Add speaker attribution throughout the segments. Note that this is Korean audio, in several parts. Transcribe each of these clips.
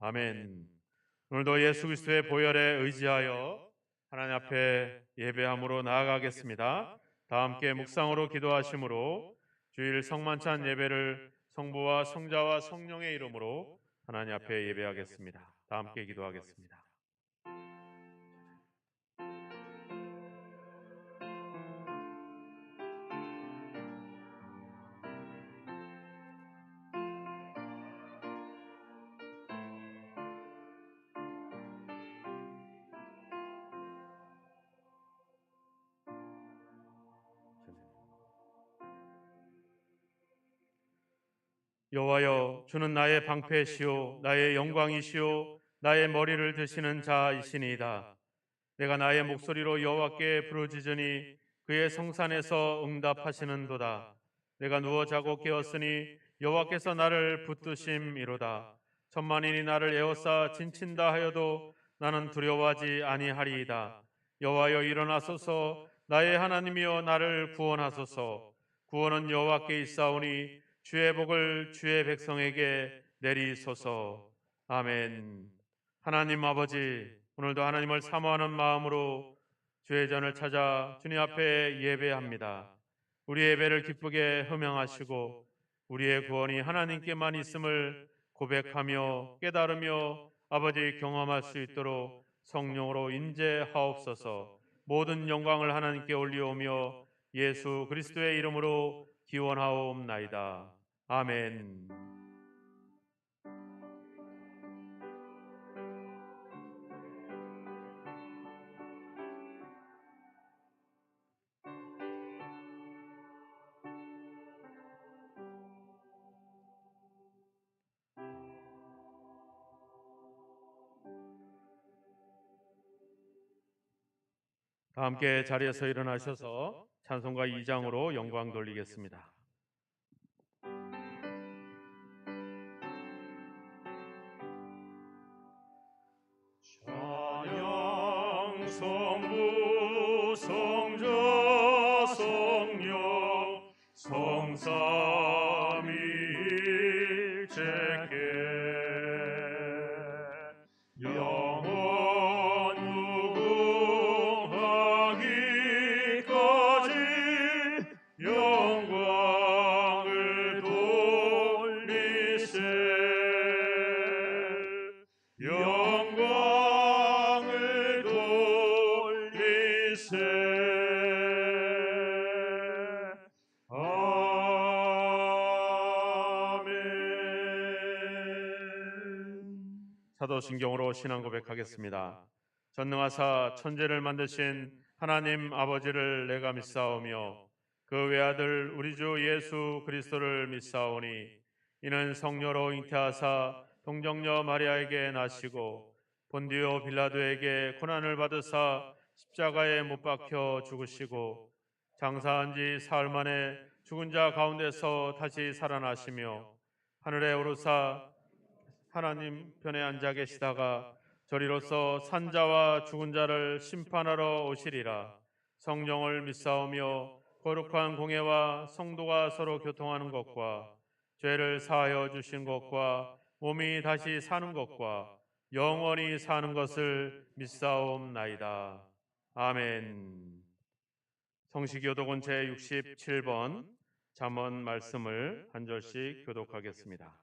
Speaker 1: 아멘. 오늘도 예수 그리스도의 보혈에 의지하여 하나님 앞에 예배함으로 나아가겠습니다. 다 함께 묵상으로 기도하심으로 주일 성만찬 예배를 성부와 성자와 성령의 이름으로 하나님 앞에 예배하겠습니다. 다 함께 기도하겠습니다. 여호와여, 주는 나의 방패시요 나의 영광이시요 나의 머리를 드시는 자이시니이다. 내가 나의 목소리로 여호와께 부르짖으니 그의 성산에서 응답하시는도다. 내가 누워 자고 깨었으니 여호와께서 나를 붙드심이로다. 천만인이 나를 에워싸 진친다 하여도 나는 두려워하지 아니하리이다. 여호와여, 일어나소서. 나의 하나님이여, 나를 구원하소서. 구원은 여호와께 있사오니 주의 복을 주의 백성에게 내리소서. 아멘. 하나님 아버지, 오늘도 하나님을 사모하는 마음으로 주의 전을 찾아 주님 앞에 예배합니다. 우리 예배를 기쁘게 허명하시고 우리의 구원이 하나님께만 있음을 고백하며 깨달으며 아버지 경험할 수 있도록 성령으로 인재하옵소서. 모든 영광을 하나님께 올리오며 예수 그리스도의 이름으로 기원하옵나이다. 아멘. 다 함께 자리에서 일어나셔서 찬송가 2장으로 영광 돌리겠습니다. 찬양 성부 성자 성령 성삼위일체께 영원 무궁하기까지 영광을 돌리세. 영광을 돌리세. 아멘. 사도신경으로 신앙 고백하겠습니다. 전능하사 천지를 만드신 하나님 아버지를 내가 믿사오며 그 외아들 우리 주 예수 그리스도를 믿사오니 이는 성녀로 잉태하사 동정녀 마리아에게 나시고 본디오 빌라도에게 고난을 받으사 십자가에 못 박혀 죽으시고 장사한 지 사흘 만에 죽은 자 가운데서 다시 살아나시며 하늘에 오르사 하나님 편에 앉아 계시다가 저리로서 산자와 죽은 자를 심판하러 오시리라. 성령을 믿사오며 거룩한 공예와 성도가 서로 교통하는 것과 죄를 사하여 주신 것과 몸이 다시 사는 것과 영원히 사는 것을 믿사옵나이다. 아멘. 성시교독은 제67번 잠언 말씀을 한 절씩 교독하겠습니다.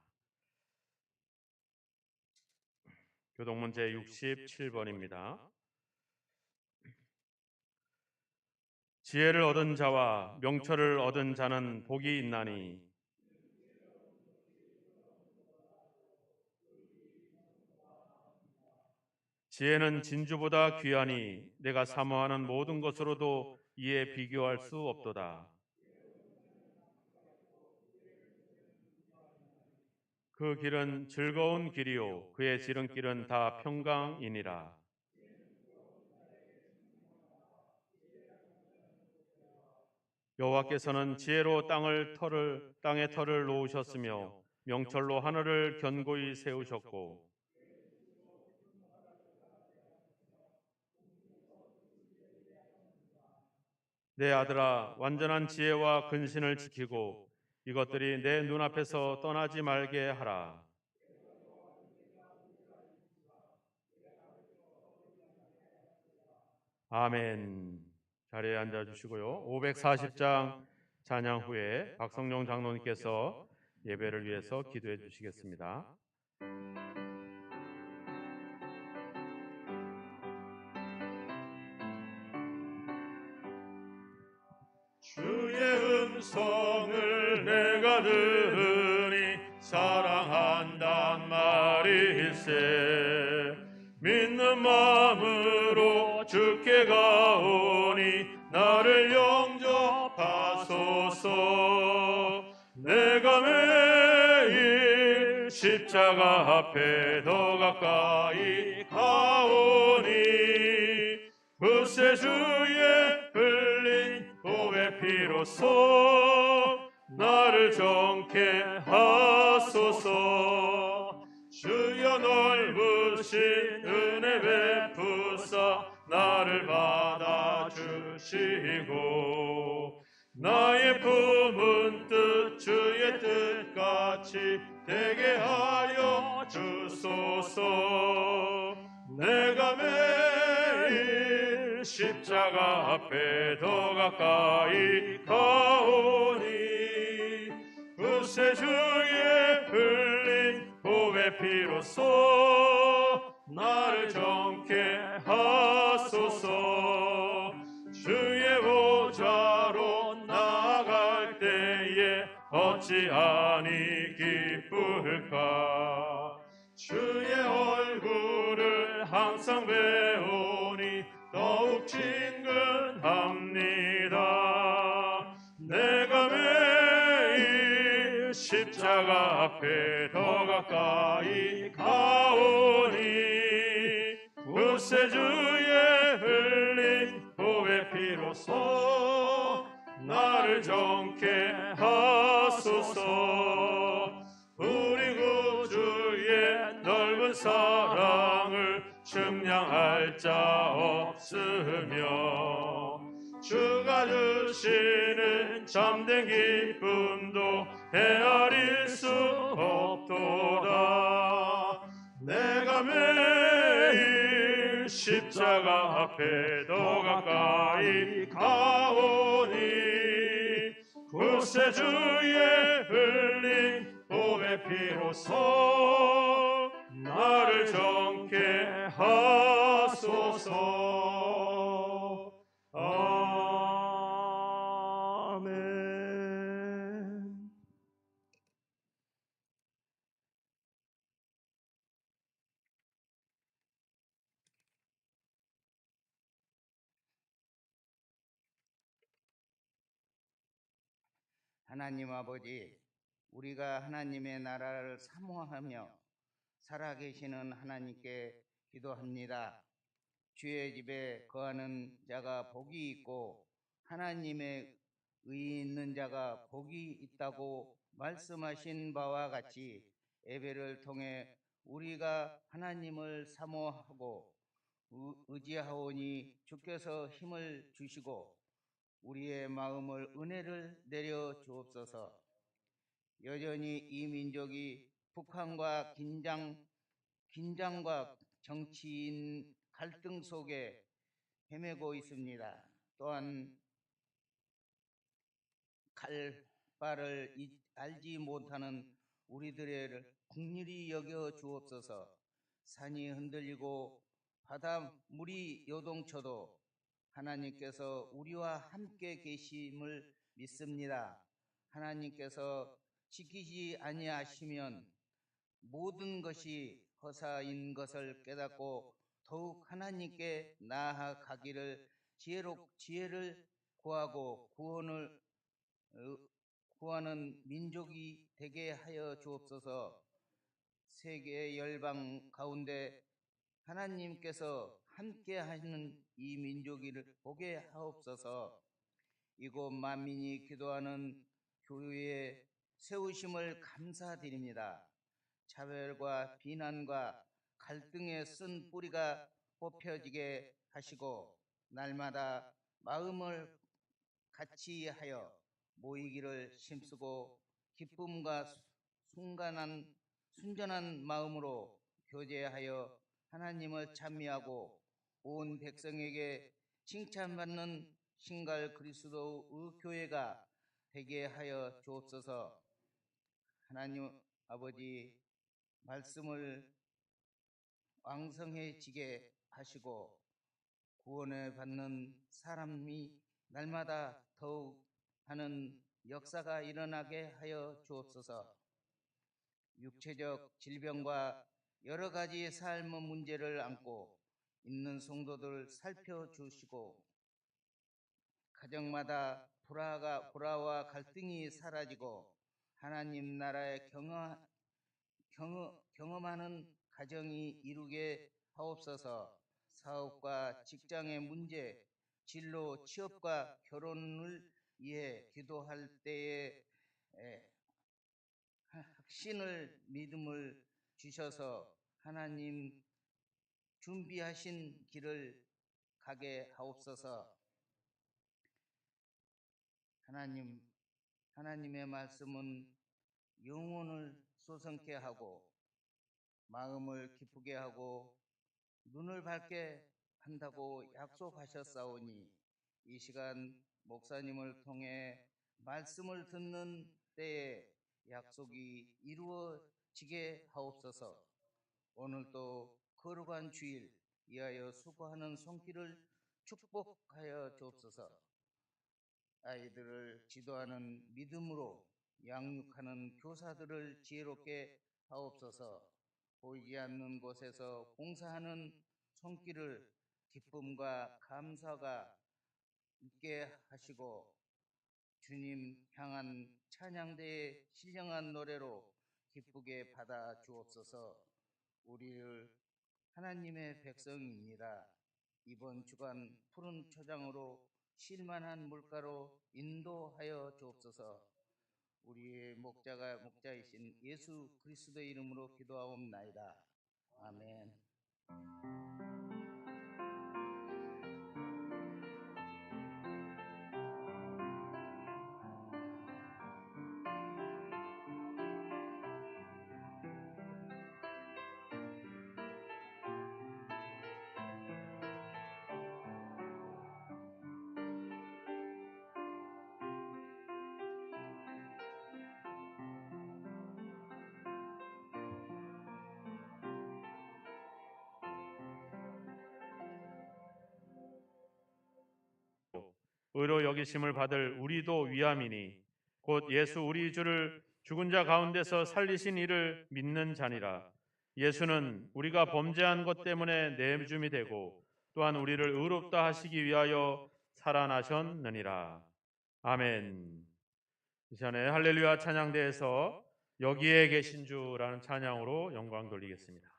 Speaker 1: 교독문 제67번입니다. 지혜를 얻은 자와 명철을 얻은 자는 복이 있나니 지혜는 진주보다 귀하니 내가 사모하는 모든 것으로도 이에 비교할 수 없도다. 그 길은 즐거운 길이요 그의 지름길은 다 평강이니라. 여호와께서는 지혜로 땅의 털을 놓으셨으며 명철로 하늘을 견고히 세우셨고 내 아들아, 완전한 지혜와 근신을 지키고 이것들이 내 눈앞에서 떠나지 말게 하라. 아멘. 자리에 앉아주시고요. 540장 찬양 후에 박성용 장로님께서 예배를 위해서 기도해 주시겠습니다. 주의 음성을 내가 들으니 사랑한단 말일세. 믿는 마음으로 주께 가오니 나를 영접하소서. 내가 매일 십자가 앞에 더 가까이 가오니 구세주의 흘린 보배 피로써 나를 정케 하소서. 주여 넓으신 은혜 베푸사 나를 받아주시고 나의 품은 뜻 주의 뜻같이 되게 하여 주소서. 내가 매일 십자가 앞에 더 가까이 가오니 구세주의 흘린 보배 피로써 나를 정케 하소서. 주의 보좌로 나아갈 때에 어찌하니 기쁠까. 주의 얼굴을 항상 배우니 더욱 친근합니다. 내가 매일 십자가 앞에 더 가까이 가오니 구세주의 흘린 보배 피로써 나를 정케 하소서. 우리 구주의 넓은 사랑을 측량할 자 없으며 주가 주시는 참된 기쁨도 헤아릴 수 없도다. 내가 매일 십자가 앞에 더 가까이 가오니 구세주의 흘린 보배 피로써 나를 정케 하소서. 아멘.
Speaker 2: 하나님 아버지, 우리가 하나님의 나라를 사모하며 살아계시는 하나님께 기도합니다. 주의 집에 거하는 자가 복이 있고 하나님의 의 있는 자가 복이 있다고 말씀하신 바와 같이 예배를 통해 우리가 하나님을 사모하고 의지하오니 주께서 힘을 주시고 우리의 마음을 은혜를 내려 주옵소서. 여전히 이 민족이 북한과 긴장과 정치인 갈등 속에 헤매고 있습니다. 또한 갈 바를 알지 못하는 우리들을 긍휼히 여겨 주옵소서. 산이 흔들리고 바닷물이 요동쳐도 하나님께서 우리와 함께 계심을 믿습니다. 하나님께서 지키지 아니하시면 모든 것이 허사인 것을 깨닫고 더욱 하나님께 나아가기를 지혜를 구하고 구하는 민족이 되게 하여 주옵소서. 세계 열방 가운데 하나님께서 함께하시는 이 민족을 보게 하옵소서. 이곳 만민이 기도하는 교회의 세우심을 감사드립니다. 차별과 비난과 갈등의 쓴 뿌리가 뽑혀지게 하시고 날마다 마음을 같이 하여 모이기를 힘쓰고 기쁨과 순전한 마음으로 교제하여 하나님을 찬미하고 온 백성에게 칭찬받는 신갈 그리스도의 교회가 되게 하여 주옵소서. 하나님 아버지, 말씀을 왕성해지게 하시고 구원을 받는 사람이 날마다 더욱 하는 역사가 일어나게 하여 주옵소서. 육체적 질병과 여러 가지 삶의 문제를 안고 있는 성도들 살펴주시고 가정마다 불화와 갈등이 사라지고 하나님 나라의 경험하는 가정이 이루게 하옵소서. 사업과 직장의 문제, 진로, 취업과 결혼을 위해 기도할 때에 확신을 믿음을 주셔서 하나님 준비하신 길을 가게 하옵소서. 하나님의 말씀은 영혼을 솟성케 하고 마음을 기쁘게 하고 눈을 밝게 한다고 약속하셨사오니 이 시간 목사님을 통해 말씀을 듣는 때에 약속이 이루어지게 하옵소서. 오늘도 거룩한 주일 위하여 수고하는 손길을 축복하여 주옵소서. 아이들을 지도하는 믿음으로 양육하는 교사들을 지혜롭게 하옵소서. 보이지 않는 곳에서 봉사하는 손길을 기쁨과 감사가 있게 하시고 주님 향한 찬양대의 신령한 노래로 기쁘게 받아 주옵소서. 우리를 하나님의 백성입니다. 이번 주간 푸른 초장으로 쉴만한 물가로 인도하여 주옵소서. 우리의 목자이신 예수 그리스도의 이름으로 기도하옵나이다. 아멘.
Speaker 1: 의로 여기심을 받을 우리도 위함이니 곧 예수 우리 주를 죽은 자 가운데서 살리신 이를 믿는 자니라. 예수는 우리가 범죄한 것 때문에 내줌이 되고 또한 우리를 의롭다 하시기 위하여 살아나셨느니라. 아멘. 이 시간에 할렐루야 찬양대에서 여기에 계신 주라는 찬양으로 영광 돌리겠습니다.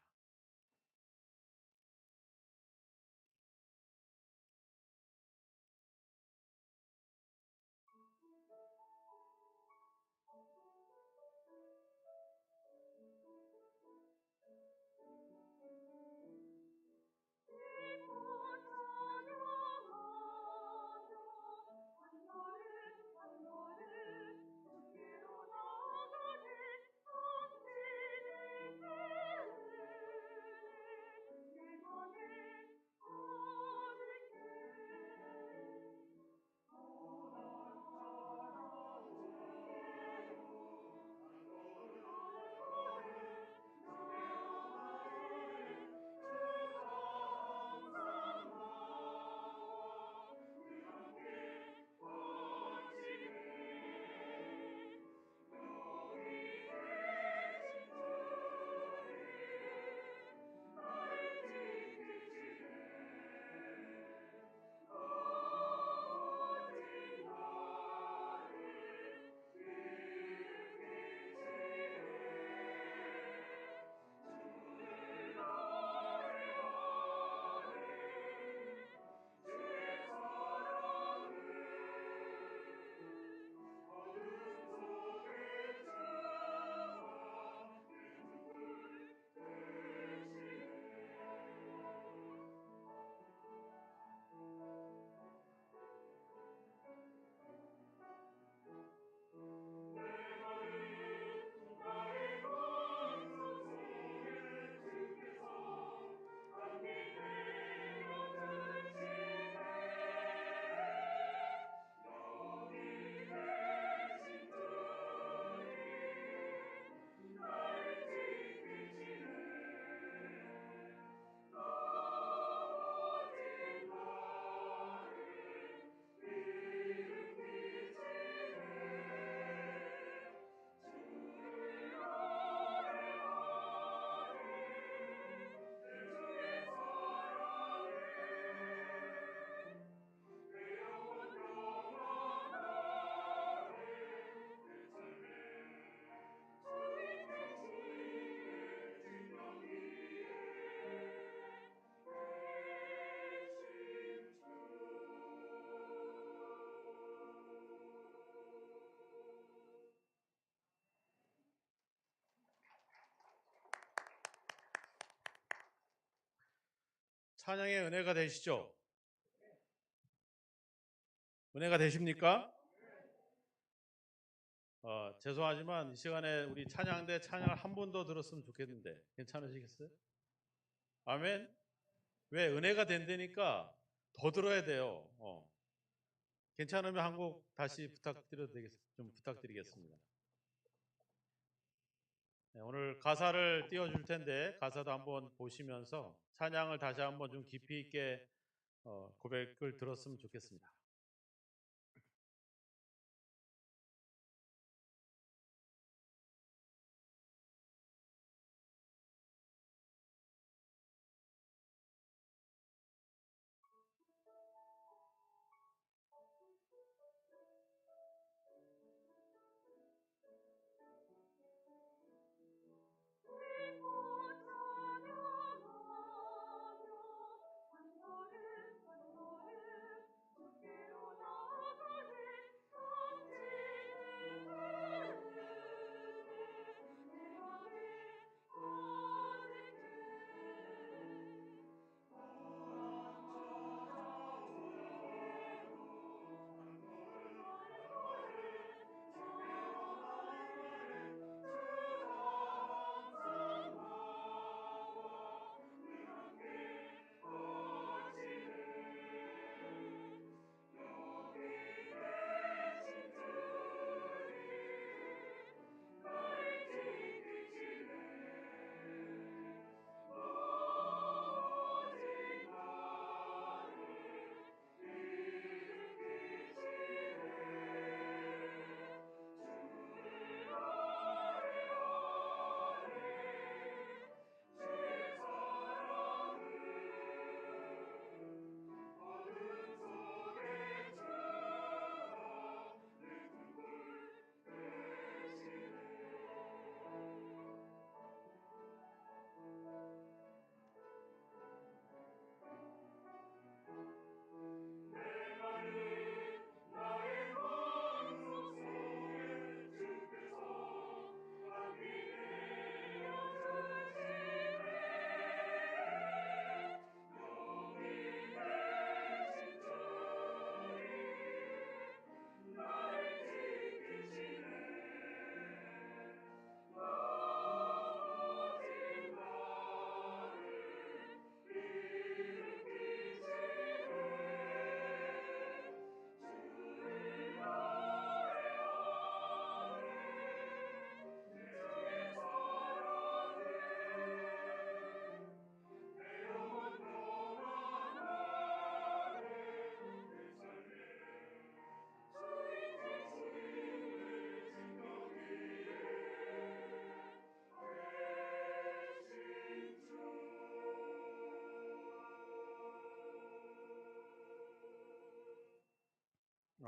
Speaker 1: 찬양의 은혜가 되시죠? 은혜가 되십니까? 죄송하지만 이 시간에 우리 찬양대 찬양을 한 번 더 들었으면 좋겠는데 괜찮으시겠어요? 아멘. 왜 은혜가 된다니까 더 들어야 돼요. 괜찮으면 한 곡 다시 좀 부탁드리겠습니다. 네, 오늘 가사를 띄워줄 텐데 가사도 한번 보시면서 찬양을 다시 한번 좀 깊이 있게 고백을 들었으면 좋겠습니다.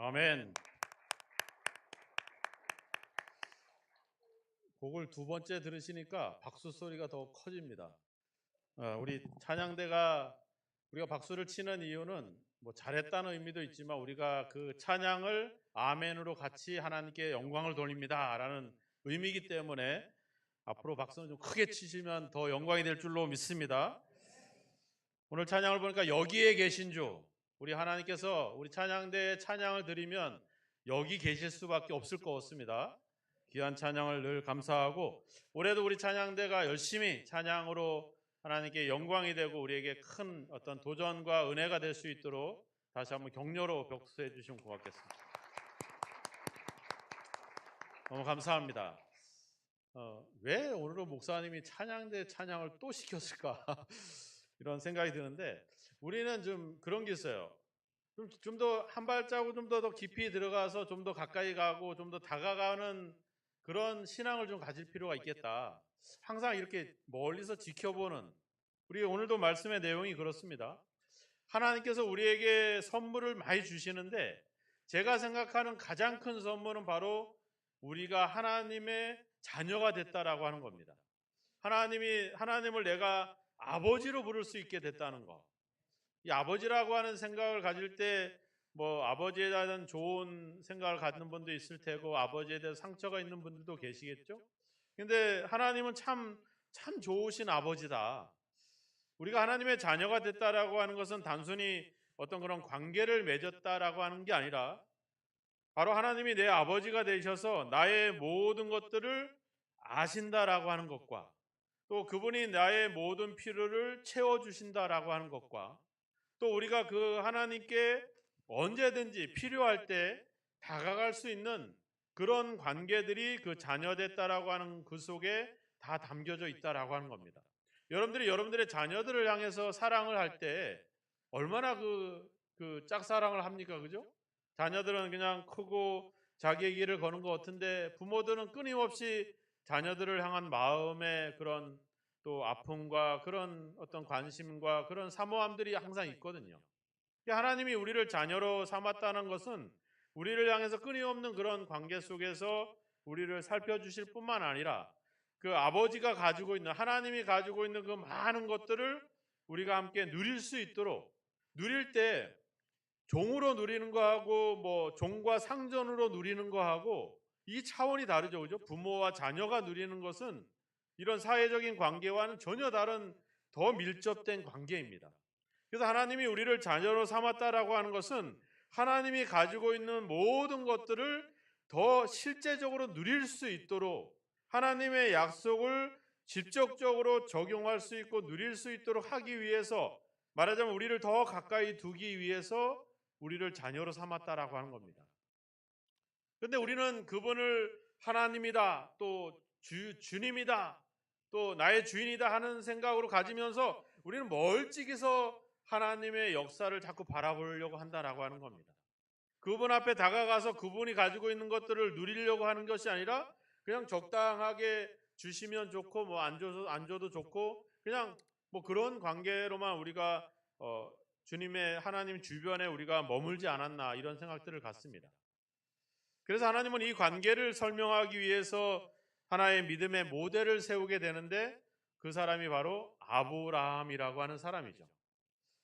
Speaker 1: 아멘. 곡을 두 번째 들으시니까 박수 소리가 더 커집니다. 우리 찬양대가 우리가 박수를 치는 이유는 뭐 잘했다는 의미도 있지만 우리가 그 찬양을 아멘으로 같이 하나님께 영광을 돌립니다라는 의미이기 때문에 앞으로 박수는 좀 크게 치시면 더 영광이 될 줄로 믿습니다. 오늘 찬양을 보니까 여기에 계신 주, 우리 하나님께서 우리 찬양대에 찬양을 드리면 여기 계실 수밖에 없을 것 같습니다. 귀한 찬양을 늘 감사하고 올해도 우리 찬양대가 열심히 찬양으로 하나님께 영광이 되고 우리에게 큰 어떤 도전과 은혜가 될 수 있도록 다시 한번 격려로 벽수해 주시면 고맙겠습니다. 너무 감사합니다. 왜 오늘은 목사님이 찬양대 찬양을 또 시켰을까 이런 생각이 드는데 우리는 좀 그런 게 있어요. 좀 더 한 발자국 좀 더 깊이 들어가서 좀 더 가까이 가고 좀 더 다가가는 그런 신앙을 좀 가질 필요가 있겠다. 항상 이렇게 멀리서 지켜보는 우리 오늘도 말씀의 내용이 그렇습니다. 하나님께서 우리에게 선물을 많이 주시는데 제가 생각하는 가장 큰 선물은 바로 우리가 하나님의 자녀가 됐다라고 하는 겁니다. 하나님을 내가 아버지로 부를 수 있게 됐다는 거. 이 아버지라고 하는 생각을 가질 때 뭐 아버지에 대한 좋은 생각을 갖는 분도 있을 테고 아버지에 대해서 상처가 있는 분들도 계시겠죠. 근데 하나님은 참 좋으신 아버지다. 우리가 하나님의 자녀가 됐다라고 하는 것은 단순히 어떤 그런 관계를 맺었다라고 하는 게 아니라 바로 하나님이 내 아버지가 되셔서 나의 모든 것들을 아신다라고 하는 것과 또 그분이 나의 모든 필요를 채워주신다라고 하는 것과 또 우리가 그 하나님께 언제든지 필요할 때 다가갈 수 있는 그런 관계들이 그 자녀됐다라고 하는 그 속에 다 담겨져 있다라고 하는 겁니다. 여러분들이 여러분들의 자녀들을 향해서 사랑을 할 때 얼마나 그 짝사랑을 합니까? 그죠? 자녀들은 그냥 크고 자기의 길을 거는 것 같은데 부모들은 끊임없이 자녀들을 향한 마음의 그런 또 아픔과 그런 어떤 관심과 그런 사모함들이 항상 있거든요. 하나님이 우리를 자녀로 삼았다는 것은 우리를 향해서 끊임없는 그런 관계 속에서 우리를 살펴주실 뿐만 아니라 그 아버지가 가지고 있는 하나님이 가지고 있는 그 많은 것들을 우리가 함께 누릴 수 있도록 누릴 때 종으로 누리는 거하고 뭐 종과 상전으로 누리는 거하고 이 차원이 다르죠. 그죠? 부모와 자녀가 누리는 것은 이런 사회적인 관계와는 전혀 다른 더 밀접된 관계입니다. 그래서 하나님이 우리를 자녀로 삼았다라고 하는 것은 하나님이 가지고 있는 모든 것들을 더 실제적으로 누릴 수 있도록 하나님의 약속을 직접적으로 적용할 수 있고 누릴 수 있도록 하기 위해서 말하자면 우리를 더 가까이 두기 위해서 우리를 자녀로 삼았다라고 하는 겁니다. 그런데 우리는 그분을 하나님이다, 또 주님이다, 또 나의 주인이다 하는 생각으로 가지면서 우리는 멀찍이서 하나님의 역사를 자꾸 바라보려고 한다라고 하는 겁니다. 그분 앞에 다가가서 그분이 가지고 있는 것들을 누리려고 하는 것이 아니라 그냥 적당하게 주시면 좋고 뭐 안 줘도 좋고 그냥 뭐 그런 관계로만 우리가 주님의 하나님 주변에 우리가 머물지 않았나 이런 생각들을 갖습니다. 그래서 하나님은 이 관계를 설명하기 위해서 하나의 믿음의 모델을 세우게 되는데 그 사람이 바로 아브라함이라고 하는 사람이죠.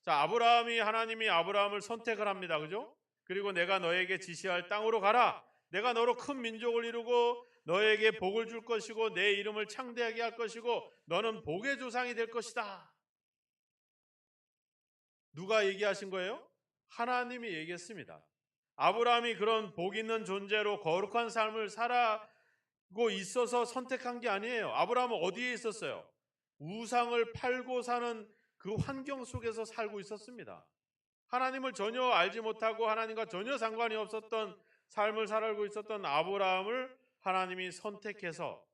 Speaker 1: 자, 하나님이 아브라함을 선택을 합니다. 그죠? 그리고 내가 너에게 지시할 땅으로 가라. 내가 너로 큰 민족을 이루고 너에게 복을 줄 것이고 내 이름을 창대하게 할 것이고 너는 복의 조상이 될 것이다. 누가 얘기하신 거예요? 하나님이 얘기했습니다. 아브라함이 그런 복 있는 존재로 거룩한 삶을 살아고 있어서 선택한 게 아니에요. 아브라함은 어디에 있었어요? 우상을 팔고 사는 그 환경 속에서 살고 있었습니다. 하나님을 전혀 알지 못하고 하나님과 전혀 상관이 없었던 삶을 살고 있었던 아브라함을 하나님이 선택해서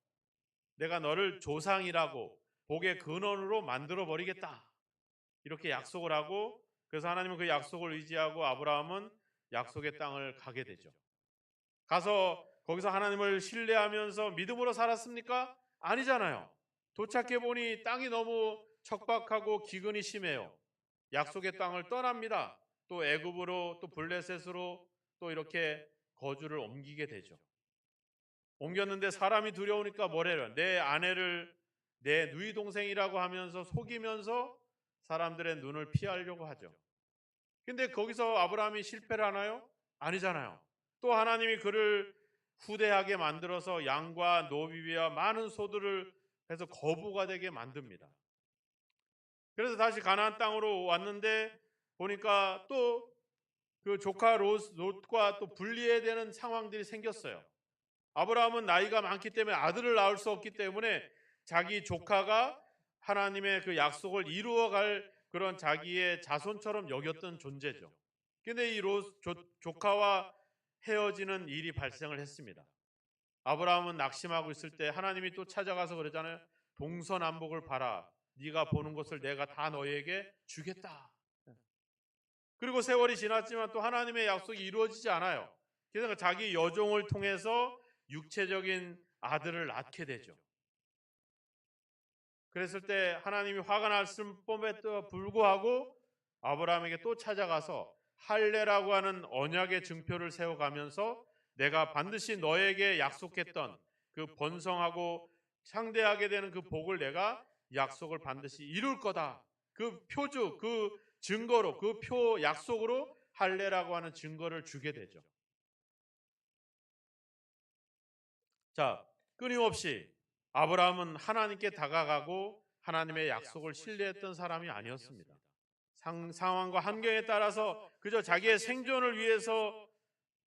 Speaker 1: 내가 너를 조상이라고 복의 근원으로 만들어 버리겠다. 이렇게 약속을 하고 그래서 하나님은 그 약속을 의지하고 아브라함은 약속의 땅을 가게 되죠. 가서 거기서 하나님을 신뢰하면서 믿음으로 살았습니까? 아니잖아요. 도착해 보니 땅이 너무 척박하고 기근이 심해요. 약속의 땅을 떠납니다. 또 애굽으로 또 블레셋으로 또 이렇게 거주를 옮기게 되죠. 옮겼는데 사람이 두려우니까 뭐래요? 내 아내를 내 누이 동생이라고 하면서 속이면서 사람들의 눈을 피하려고 하죠. 근데 거기서 아브라함이 실패를 하나요? 아니잖아요. 또 하나님이 그를 후대하게 만들어서 양과 노비와 많은 소들을 해서 거부가 되게 만듭니다. 그래서 다시 가나안 땅으로 왔는데 보니까 또 그 조카 롯과 또 분리해야 되는 상황들이 생겼어요. 아브라함은 나이가 많기 때문에 아들을 낳을 수 없기 때문에 자기 조카가 하나님의 그 약속을 이루어갈 그런 자기의 자손처럼 여겼던 존재죠. 근데 이 조카와 헤어지는 일이 발생을 했습니다. 아브라함은 낙심하고 있을 때 하나님이 또 찾아가서 그러잖아요. 동서남북을 봐라. 네가 보는 것을 내가 다 너에게 주겠다. 그리고 세월이 지났지만 또 하나님의 약속이 이루어지지 않아요. 그래서 자기 여종을 통해서 육체적인 아들을 낳게 되죠. 그랬을 때 하나님이 화가 났을 뻔에도 불구하고 아브라함에게 또 찾아가서 할례라고 하는 언약의 증표를 세워가면서 내가 반드시 너에게 약속했던 그 번성하고 상대하게 되는 그 복을 내가 약속을 반드시 이룰 거다. 그 표주, 그 증거로, 그 약속으로 할례라고 하는 증거를 주게 되죠. 자, 끊임없이 아브라함은 하나님께 다가가고 하나님의 약속을 신뢰했던 사람이 아니었습니다. 상황과 환경에 따라서 그저 자기의 생존을 위해서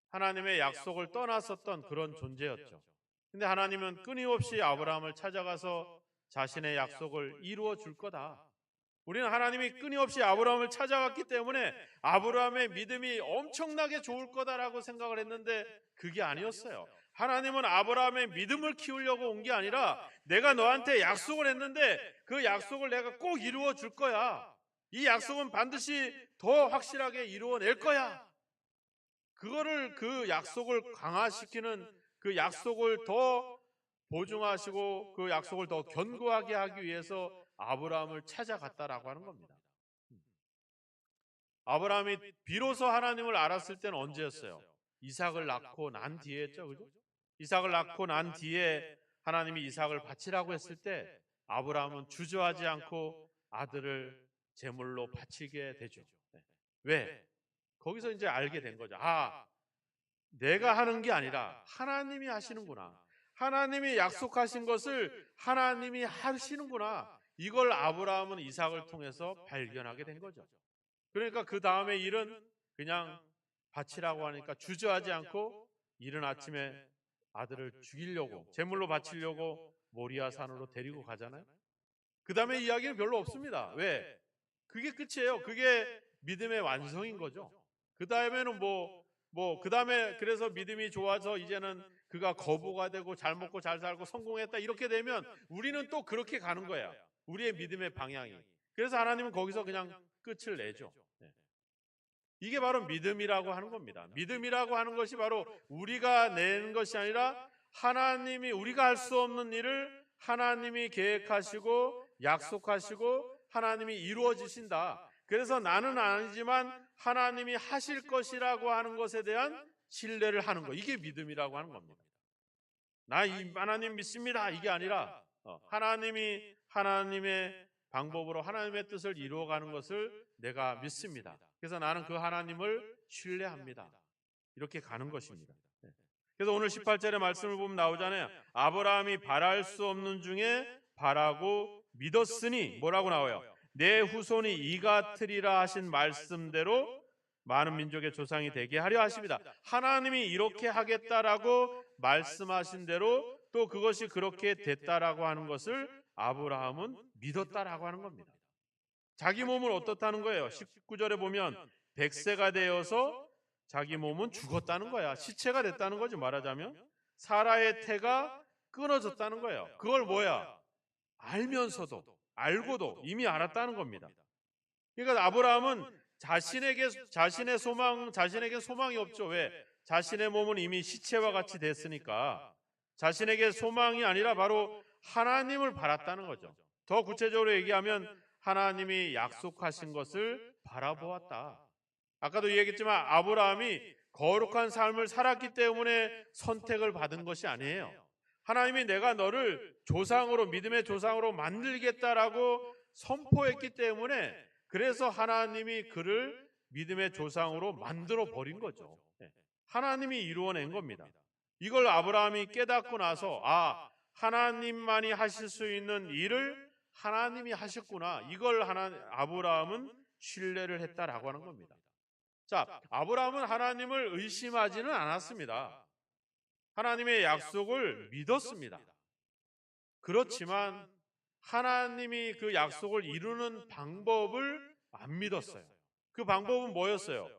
Speaker 1: 하나님의 약속을 떠났었던 그런 존재였죠. 근데 하나님은 끊임없이 아브라함을 찾아가서 자신의 약속을 이루어 줄 거다. 우리는 하나님이 끊임없이 아브라함을 찾아갔기 때문에 아브라함의 믿음이 엄청나게 좋을 거다라고 생각을 했는데 그게 아니었어요. 하나님은 아브라함의 믿음을 키우려고 온 게 아니라 내가 너한테 약속을 했는데 그 약속을 내가 꼭 이루어 줄 거야. 이 약속은 반드시 더 확실하게 이루어낼 거야. 그 약속을 강화시키는 그 약속을 더 보증하시고 그 약속을 더 견고하게 하기 위해서 아브라함을 찾아갔다라고 하는 겁니다. 아브라함이 비로소 하나님을 알았을 때는 언제였어요? 이삭을 낳고 난 뒤에였죠. 그죠? 이삭을 낳고 난 뒤에 하나님이 이삭을 바치라고 했을 때 아브라함은 주저하지 않고 아들을 제물로 바치게 되죠. 왜? 거기서 이제 알게 된 거죠. 내가 하는 게 아니라 하나님이 하시는구나. 하나님이 약속하신 것을 하나님이 하시는구나. 이걸 아브라함은 이삭을 통해서 발견하게 된 거죠. 그러니까 그 다음에 일은 그냥 바치라고 하니까 주저하지 않고 이른 아침에 아들을 죽이려고 제물로 바치려고 모리아 산으로 데리고 가잖아요. 그 다음에 이야기는 별로 없습니다. 왜? 그게 끝이에요. 그게 믿음의 완성인 거죠. 그 다음에는 그 다음에 그래서 믿음이 좋아서 이제는 그가 거부가 되고 잘 먹고 잘 살고 성공했다 이렇게 되면 우리는 또 그렇게 가는 거야. 우리의 믿음의 방향이. 그래서 하나님은 거기서 그냥 끝을 내죠. 이게 바로 믿음이라고 하는 겁니다. 믿음이라고 하는 것이 바로 우리가 낸 것이 아니라 하나님이 우리가 할 수 없는 일을 하나님이 계획하시고 약속하시고 하나님이 이루어지신다. 그래서 나는 아니지만 하나님이 하실 것이라고 하는 것에 대한 신뢰를 하는 것. 이게 믿음이라고 하는 겁니다. 나 이 하나님 믿습니다. 이게 아니라 하나님이 하나님의 방법으로 하나님의 뜻을 이루어가는 것을 내가 믿습니다. 그래서 나는 그 하나님을 신뢰합니다. 이렇게 가는 것입니다. 그래서 오늘 18절의 말씀을 보면 나오잖아요. 아브라함이 바랄 수 없는 중에 바라고 믿었으니 뭐라고 나와요? 내 후손이 이 같으리라 하신 말씀대로 많은 민족의 조상이 되게 하려 하십니다. 하나님이 이렇게 하겠다라고 말씀하신 대로 또 그것이 그렇게 됐다라고 하는 것을 아브라함은 믿었다라고 하는 겁니다. 자기 몸을 어떻다는 거예요? 19절에 보면 100세가 되어서 자기 몸은 죽었다는 거야. 시체가 됐다는 거지 말하자면. 사라의 태가 끊어졌다는 거예요. 그걸 뭐야? 알면서도 알고도 이미 알았다는 겁니다. 그러니까 아브라함은 자신에게 소망이 없죠. 왜? 자신의 몸은 이미 시체와 같이 됐으니까 자신에게 소망이 아니라 바로 하나님을 바랐다는 거죠. 더 구체적으로 얘기하면 하나님이 약속하신 것을 바라보았다. 아까도 얘기했지만 아브라함이 거룩한 삶을 살았기 때문에 선택을 받은 것이 아니에요. 하나님이 내가 너를 조상으로 믿음의 조상으로 만들겠다라고 선포했기 때문에 그래서 하나님이 그를 믿음의 조상으로 만들어 버린 거죠. 하나님이 이루어낸 겁니다. 이걸 아브라함이 깨닫고 나서 하나님만이 하실 수 있는 일을 하나님이 하셨구나. 이걸 아브라함은 신뢰를 했다라고 하는 겁니다. 자, 아브라함은 하나님을 의심하지는 않았습니다. 하나님의 약속을 믿었습니다. 그렇지만 하나님이 그 약속을 이루는 방법을 안 믿었어요. 그 방법은 뭐였어요?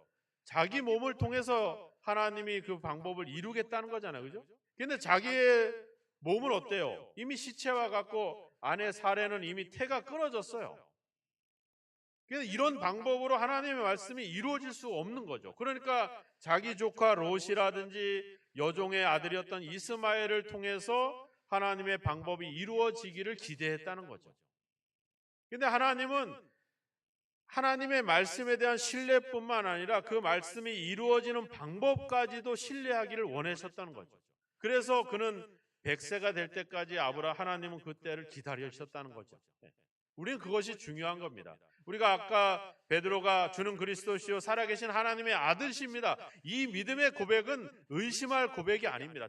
Speaker 1: 자기 몸을 통해서 하나님이 그 방법을 이루겠다는 거잖아요. 그죠? 근데 자기의 몸은 어때요? 이미 시체와 같고 안에 살에는 이미 태가 끊어졌어요. 그래서 이런 방법으로 하나님의 말씀이 이루어질 수 없는 거죠. 그러니까 자기 조카 롯이라든지 여종의 아들이었던 이스마엘을 통해서 하나님의 방법이 이루어지기를 기대했다는 거죠. 그런데 하나님은 하나님의 말씀에 대한 신뢰뿐만 아니라 그 말씀이 이루어지는 방법까지도 신뢰하기를 원하셨다는 거죠. 그래서 그는 100세가 될 때까지 하나님은 그 때를 기다리셨다는 거죠. 우리는 그것이 중요한 겁니다. 우리가 아까 베드로가 주는 그리스도시요 살아계신 하나님의 아들이십니다. 이 믿음의 고백은 의심할 고백이 아닙니다.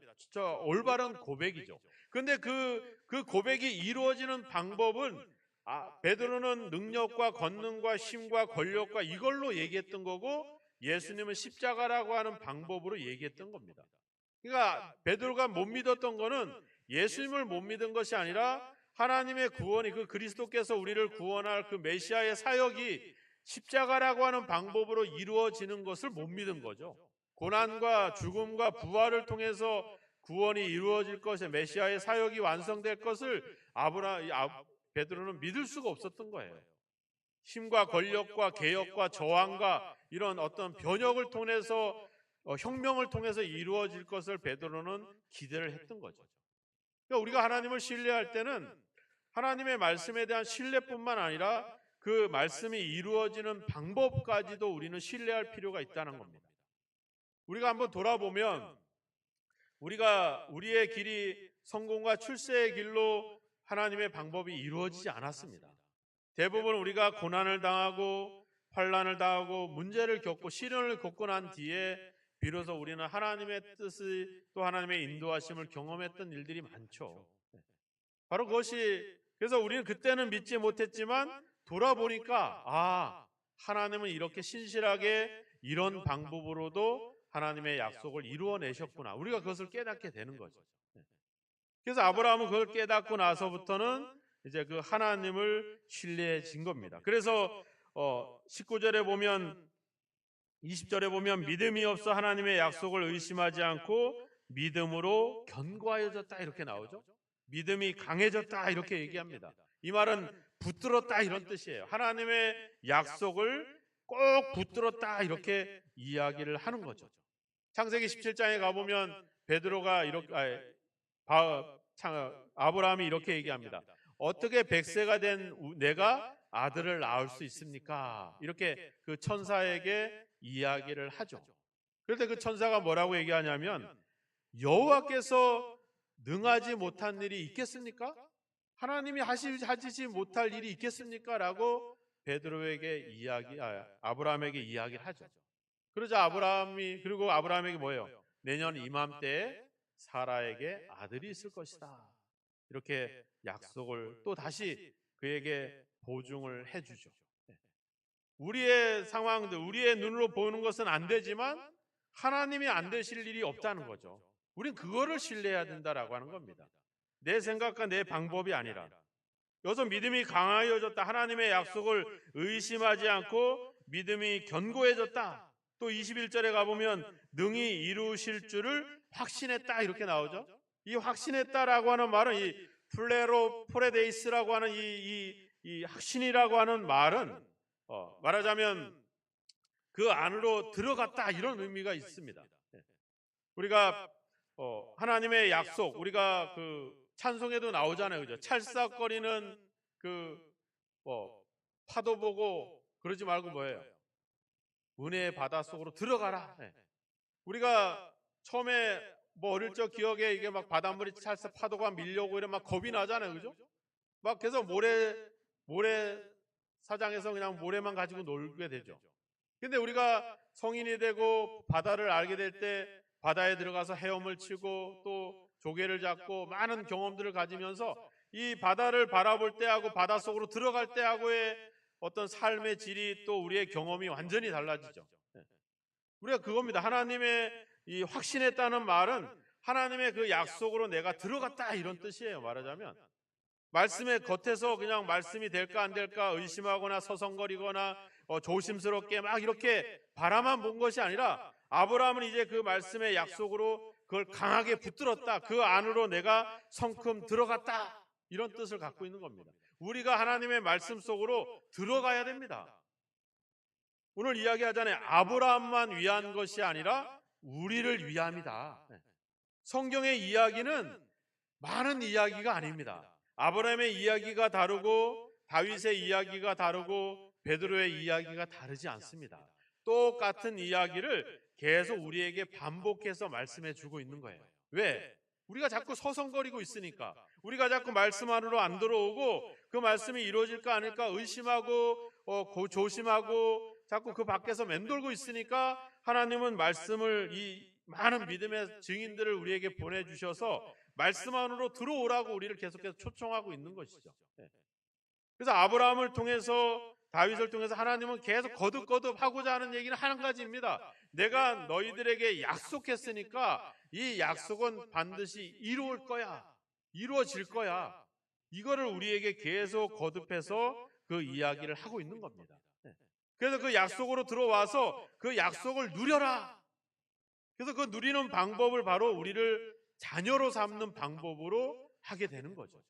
Speaker 1: 올바른 고백이죠. 그런데 그 고백이 이루어지는 방법은 베드로는 능력과 권능과 힘과 권력과 이걸로 얘기했던 거고 예수님은 십자가라고 하는 방법으로 얘기했던 겁니다. 그러니까 베드로가 못 믿었던 거는 예수님을 못 믿은 것이 아니라 하나님의 구원이, 그 그리스도께서 우리를 구원할 그 메시아의 사역이 십자가라고 하는 방법으로 이루어지는 것을 못 믿은 거죠. 고난과 죽음과 부활을 통해서 구원이 이루어질 것에, 메시아의 사역이 완성될 것을 베드로는 믿을 수가 없었던 거예요. 힘과 권력과 개혁과 저항과 이런 어떤 변혁을 통해서, 혁명을 통해서 이루어질 것을 베드로는 기대를 했던 거죠. 그러니까 우리가 하나님을 신뢰할 때는 하나님의 말씀에 대한 신뢰뿐만 아니라 그 말씀이 이루어지는 방법까지도 우리는 신뢰할 필요가 있다는 겁니다. 우리가 한번 돌아보면 우리의 길이 성공과 출세의 길로 하나님의 방법이 이루어지지 않았습니다. 대부분 우리가 고난을 당하고 환난을 당하고 문제를 겪고 시련을 겪고 난 뒤에 비로소 우리는 하나님의 뜻을, 또 하나님의 인도하심을 경험했던 일들이 많죠. 바로 그것이, 그래서 우리는 그때는 믿지 못했지만 돌아보니까 하나님은 이렇게 신실하게 이런 방법으로도 하나님의 약속을 이루어내셨구나, 우리가 그것을 깨닫게 되는 거죠. 그래서 아브라함은 그걸 깨닫고 나서부터는 이제 그 하나님을 신뢰해진 겁니다. 그래서 19절에 보면, 20절에 보면 믿음이 없어 하나님의 약속을 의심하지 않고 믿음으로 견고하여졌다 이렇게 나오죠. 믿음이 강해졌다 이렇게 얘기합니다. 이 말은 붙들었다 이런 뜻이에요. 하나님의 약속을 꼭 붙들었다 이렇게 이야기를 하는 거죠. 창세기 17장에 가보면 베드로가 아브라함이 이렇게 얘기합니다. 어떻게 100세가 된 내가 아들을 낳을 수 있습니까? 이렇게 그 천사에게 이야기를 하죠. 그런데 그 천사가 뭐라고 얘기하냐면, 여호와께서 능하지 못한 일이 있겠습니까? 하나님이 하시지 못할 일이 있겠습니까? 라고 베드로에게 아브라함에게 이야기를 하죠. 그러자 아브라함에게 뭐예요? 내년 이맘때에 사라에게 아들이 있을 것이다, 이렇게 약속을 또 다시 그에게 보증을 해주죠. 우리의 상황들, 우리의 눈으로 보는 것은 안 되지만 하나님이 안 되실 일이 없다는 거죠. 우린 그거를 신뢰해야 된다라고 하는 겁니다. 내 생각과 내 방법이 아니라. 여기서 믿음이 강하여졌다, 하나님의 약속을 의심하지 않고 믿음이 견고해졌다. 또 21절에 가보면 능히 이루실 줄을 확신했다 이렇게 나오죠. 이 확신했다라고 하는 말은 이 플레로포레데이스라고 하는 이 확신이라고 하는 말은 말하자면 그 안으로 들어갔다 이런 의미가 있습니다. 우리가 하나님의 약속, 우리가 그 찬송에도 나오잖아요, 그죠? 찰싹거리는 그 파도 보고 그러지 말고 뭐예요? 은혜의 바다 속으로 들어가라. 우리가 처음에 어릴 적 기억에 이게 막 바닷물이 찰싹 파도가 밀려오고 이래 막 겁이 나잖아요, 그죠? 막 계속 모래 사장에서 그냥 모래만 가지고 놀게 되죠. 근데 우리가 성인이 되고 바다를 알게 될 때 바다에 들어가서 헤엄을 치고 또 조개를 잡고 많은 경험들을 가지면서 이 바다를 바라볼 때하고 바다 속으로 들어갈 때하고의 어떤 삶의 질이, 또 우리의 경험이 완전히 달라지죠. 우리가 그겁니다. 하나님의 이 확신했다는 말은 하나님의 그 약속으로 내가 들어갔다 이런 뜻이에요. 말하자면 말씀의 겉에서 그냥 말씀이 될까 안 될까 의심하거나 서성거리거나 조심스럽게 막 이렇게 바라만 본 것이 아니라, 아브라함은 이제 그 말씀의 약속으로 그걸 강하게 붙들었다, 그 안으로 내가 성큼 들어갔다, 이런 뜻을 갖고 있는 겁니다. 우리가 하나님의 말씀 속으로 들어가야 됩니다. 오늘 이야기하잖아요. 아브라함만 위한 것이 아니라 우리를 위함이다. 성경의 이야기는 많은 이야기가 아닙니다. 아브라함의 이야기가 다르고 다윗의 이야기가 다르고 베드로의 이야기가 다르지 않습니다. 똑같은 이야기를 계속 우리에게 반복해서 말씀해 주고 있는 거예요. 왜? 우리가 자꾸 서성거리고 있으니까, 우리가 자꾸 말씀 안으로 안 들어오고 그 말씀이 이루어질까 아닐까 의심하고 조심하고 자꾸 그 밖에서 맴돌고 있으니까, 하나님은 말씀을, 이 많은 믿음의 증인들을 우리에게 보내주셔서 말씀 안으로 들어오라고 우리를 계속해서 초청하고 있는 것이죠. 그래서 아브라함을 통해서, 다윗을 통해서 하나님은 계속 거듭거듭 하고자 하는 얘기는 한 가지입니다. 내가 너희들에게 약속했으니까 이 약속은 반드시 이루어질 거야. 이거를 우리에게 계속 거듭해서 그 이야기를 하고 있는 겁니다. 그래서 그 약속으로 들어와서 그 약속을 누려라. 그래서 그 누리는 방법을 바로 우리를 자녀로 삼는 방법으로 하게 되는 거죠.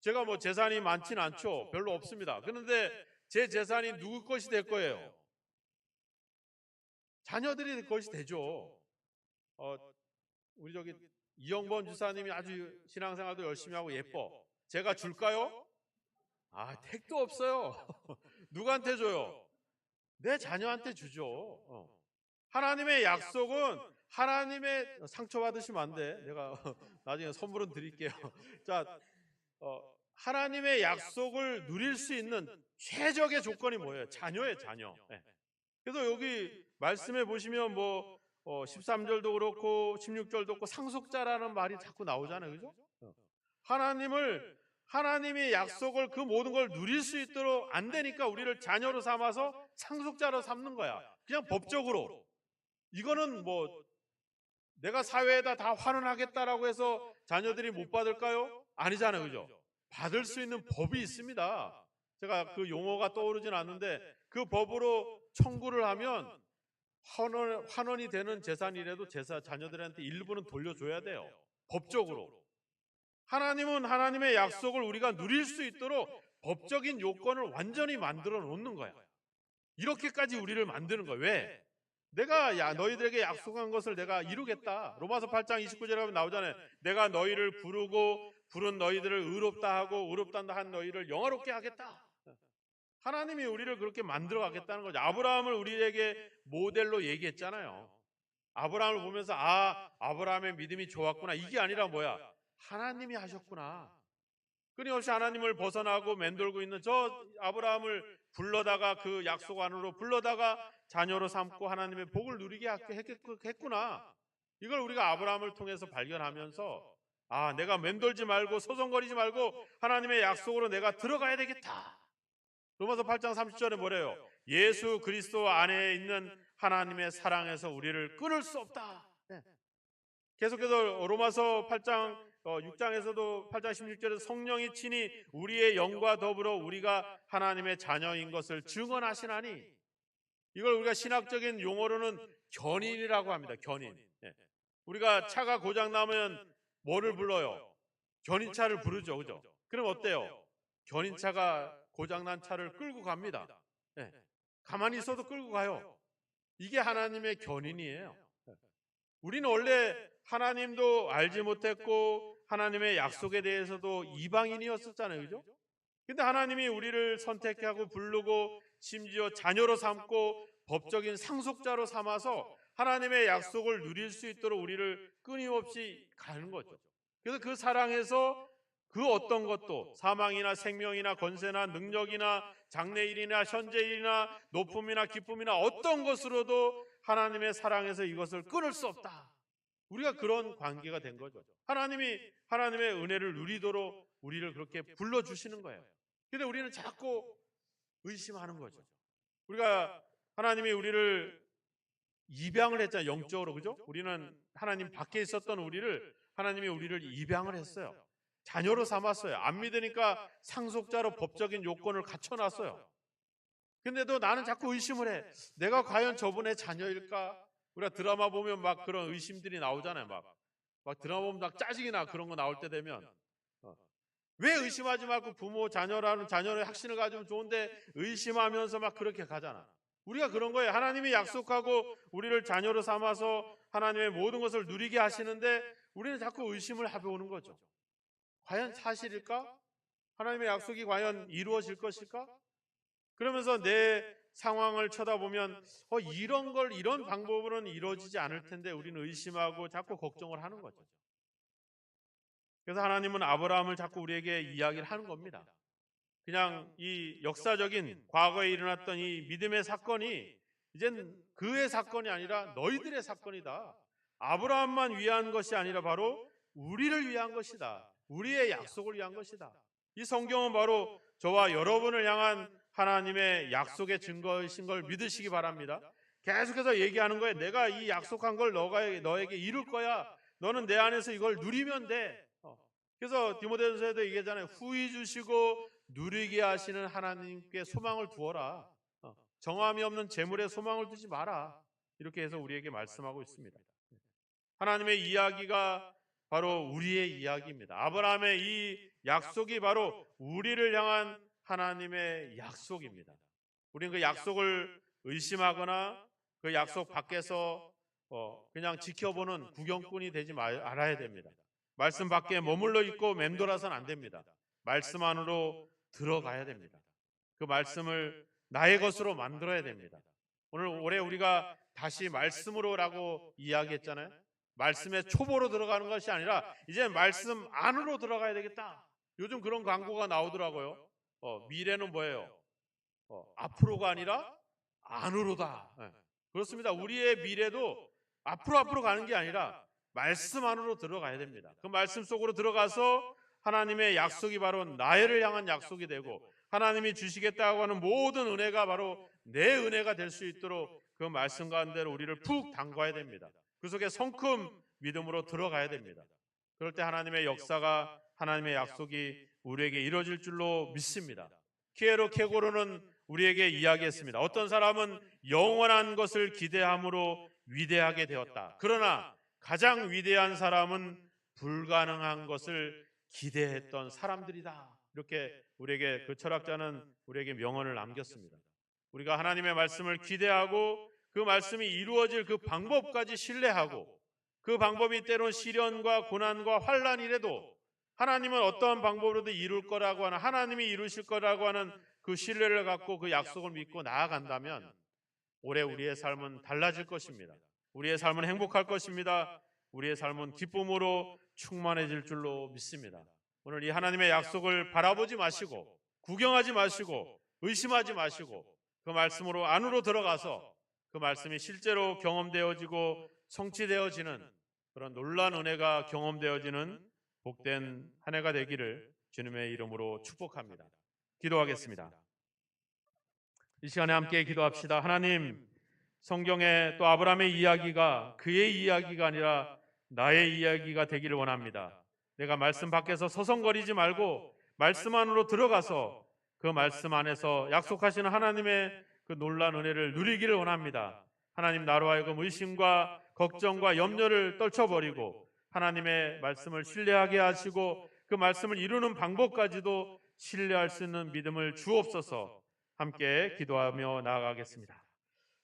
Speaker 1: 제가 뭐 재산이 많진 않죠. 별로 없습니다. 그런데 제 재산이 누구 것이 될 거예요? 자녀들이 것이 되죠. 어, 우리 저기 이영범 주사님이 아주 신앙생활도 열심히 하고 예뻐. 제가 줄까요? 택도 없어요. 누구한테 줘요? 내 자녀한테 주죠. 하나님의 약속은, 하나님의, 상처받으시면 안 돼. 내가 나중에 선물은 드릴게요. 자, 하나님의 약속을 누릴 수 있는 최적의 조건이 뭐예요? 자녀예요, 자녀. 그래서 여기 말씀해 보시면 13절도 그렇고 16절도 그렇고 상속자라는 말이 자꾸 나오잖아요. 그죠? 하나님의 약속을, 그 모든 걸 누릴 수 있도록 안 되니까 우리를 자녀로 삼아서 상속자로 삼는 거야. 그냥 법적으로. 이거는 내가 사회에다 다 환원하겠다라고 해서 자녀들이 못 받을까요? 아니잖아요. 그죠? 받을 수 있는 법이 있습니다. 제가 그 용어가 떠오르진 않는데 그 법으로 청구를 하면 환원이 되는 재산이라도 자녀들한테 일부는 돌려줘야 돼요. 법적으로. 하나님은 하나님의 약속을 우리가 누릴 수 있도록 법적인 요건을 완전히 만들어 놓는 거야. 이렇게까지 우리를 만드는 거야. 왜? 내가 너희들에게 약속한 것을 내가 이루겠다. 로마서 8장 29절에 보면 나오잖아요. 내가 너희를 부르고 부른 너희들을 의롭다 하고 의롭다 한 너희를 영화롭게 하겠다. 하나님이 우리를 그렇게 만들어 가겠다는 거죠. 아브라함을 우리에게 모델로 얘기했잖아요. 아브라함을 보면서 아브라함의 믿음이 좋았구나. 이게 아니라 뭐야? 하나님이 하셨구나. 끊임없이 하나님을 벗어나고 맴돌고 있는 저 아브라함을 불러다가, 그 약속 안으로 불러다가 자녀로 삼고 하나님의 복을 누리게 했구나. 이걸 우리가 아브라함을 통해서 발견하면서 내가 맴돌지 말고 소송거리지 말고 하나님의 약속으로 내가 들어가야 되겠다. 로마서 8장 30절에 뭐래요? 예수 그리스도 안에 있는 하나님의 사랑에서 우리를 끊을 수 없다. 계속해서 로마서 8장 6장에서도 8장 16절에서 성령이 친히 우리의 영과 더불어 우리가 하나님의 자녀인 것을 증언하시나니, 이걸 우리가 신학적인 용어로는 견인이라고 합니다. 견인. 우리가 차가 고장 나면 뭐를 불러요? 견인차를 부르죠. 그죠? 그럼 어때요? 견인차가 고장난 차를 끌고 갑니다. 가만히 있어도 끌고 가요. 이게 하나님의 견인이에요. 우리는 원래 하나님도 알지 못했고 하나님의 약속에 대해서도 이방인이었었잖아요. 그죠? 근데 하나님이 우리를 선택하고 부르고 심지어 자녀로 삼고 법적인 상속자로 삼아서 하나님의 약속을 누릴 수 있도록 우리를 끊임없이 가는 거죠. 그래서 그 사랑에서 그 어떤 것도, 사망이나 생명이나 권세나 능력이나 장래일이나 현재일이나 높음이나 기쁨이나 어떤 것으로도 하나님의 사랑에서 이것을 끊을 수 없다. 우리가 그런 관계가 된 거죠. 하나님의 은혜를 누리도록 우리를 그렇게 불러주시는 거예요. 근데 우리는 자꾸 의심하는 거죠. 하나님이 우리를 입양을 했잖아요. 영적으로. 그죠? 우리는 하나님 밖에 있었던 하나님이 우리를 입양을 했어요. 자녀로 삼았어요. 안 믿으니까 상속자로 법적인 요건을 갖춰놨어요. 근데도 나는 자꾸 의심을 해. 내가 과연 저분의 자녀일까? 우리가 드라마 보면 막 그런 의심들이 나오잖아요. 막 드라마 보면 막 짜증이 나. 그런 거 나올 때 되면. 왜 의심하지 말고 자녀의 확신을 가지면 좋은데 의심하면서 막 그렇게 가잖아. 우리가 그런 거예요. 하나님이 약속하고 우리를 자녀로 삼아서 하나님의 모든 것을 누리게 하시는데 우리는 자꾸 의심을 해보는 거죠. 과연 사실일까? 하나님의 약속이 과연 이루어질 것일까? 그러면서 내 상황을 쳐다보면 이런 방법으로는 이루어지지 않을 텐데 우리는 의심하고 자꾸 걱정을 하는 거죠. 그래서 하나님은 아브라함을 자꾸 우리에게 이야기를 하는 겁니다. 그냥 이 역사적인 과거에 일어났던 이 믿음의 사건이 이젠 그의 사건이 아니라 너희들의 사건이다. 아브라함만 위한 것이 아니라 바로 우리를 위한 것이다. 우리의 약속을 위한 것이다. 이 성경은 바로 저와 여러분을 향한 하나님의 약속의 증거이신 걸 믿으시기 바랍니다. 계속해서 얘기하는 거예요. 내가 이 약속한 걸 너에게 이룰 거야. 너는 내 안에서 이걸 누리면 돼. 그래서 디모데전서에도 얘기하잖아요. 후히 주시고 누리게 하시는 하나님께 소망을 두어라. 정함이 없는 재물에 소망을 두지 마라. 이렇게 해서 우리에게 말씀하고 있습니다. 하나님의 이야기가 바로 우리의 이야기입니다. 아브라함의 이 약속이 바로 우리를 향한 하나님의 약속입니다. 우리는 그 약속을 의심하거나 그 약속 밖에서 그냥 지켜보는 구경꾼이 되지 말아야 됩니다. 말씀 밖에 머물러 있고 맴돌아서는 안 됩니다. 말씀 안으로 들어가야 됩니다. 그 말씀을 나의 것으로 만들어야 됩니다. 올해 우리가 다시 말씀으로라고 이야기했잖아요. 말씀의 초보로 들어가는 것이 아니라 이제 말씀 안으로 들어가야 되겠다. 요즘 그런 광고가 나오더라고요. 미래는 뭐예요? 앞으로가 아니라 안으로다. 그렇습니다. 우리의 미래도 앞으로 가는 게 아니라 말씀 안으로 들어가야 됩니다. 그 말씀 속으로 들어가서 하나님의 약속이 바로 나를 향한 약속이 되고 하나님이 주시겠다고 하는 모든 은혜가 바로 내 은혜가 될 수 있도록 그 말씀 가운데로 우리를 푹 담가야 됩니다. 그 속에 성큼 믿음으로 들어가야 됩니다. 그럴 때 하나님의 역사가 하나님의 약속이 우리에게 이루어질 줄로 믿습니다. 키에로 케고로는 우리에게 이야기했습니다. 어떤 사람은 영원한 것을 기대함으로 위대하게 되었다. 그러나 가장 위대한 사람은 불가능한 것을 기대했던 사람들이다. 이렇게 우리에게 그 철학자는 우리에게 명언을 남겼습니다. 우리가 하나님의 말씀을 기대하고 그 말씀이 이루어질 그 방법까지 신뢰하고 그 방법이 때론 시련과 고난과 환난이라도 하나님은 어떠한 방법으로도 이룰 거라고 하는 하나님이 이루실 거라고 하는 그 신뢰를 갖고 그 약속을 믿고 나아간다면 올해 우리의 삶은 달라질 것입니다. 우리의 삶은 행복할 것입니다. 우리의 삶은 기쁨으로 충만해질 줄로 믿습니다. 오늘 이 하나님의 약속을 바라보지 마시고 구경하지 마시고 의심하지 마시고 그 말씀으로 안으로 들어가서 그 말씀이 실제로 경험되어지고 성취되어지는 그런 놀라운 은혜가 경험되어지는 복된 한 해가 되기를 주님의 이름으로 축복합니다. 기도하겠습니다. 이 시간에 함께 기도합시다. 하나님, 성경에 또 아브라함의 이야기가 그의 이야기가 아니라 나의 이야기가 되기를 원합니다. 내가 말씀 밖에서 서성거리지 말고 말씀 안으로 들어가서 그 말씀 안에서 약속하시는 하나님의 그 놀라운 은혜를 누리기를 원합니다. 하나님, 나로 하여금 의심과 걱정과 염려를 떨쳐버리고 하나님의 말씀을 신뢰하게 하시고 그 말씀을 이루는 방법까지도 신뢰할 수 있는 믿음을 주옵소서. 함께 기도하며 나아가겠습니다.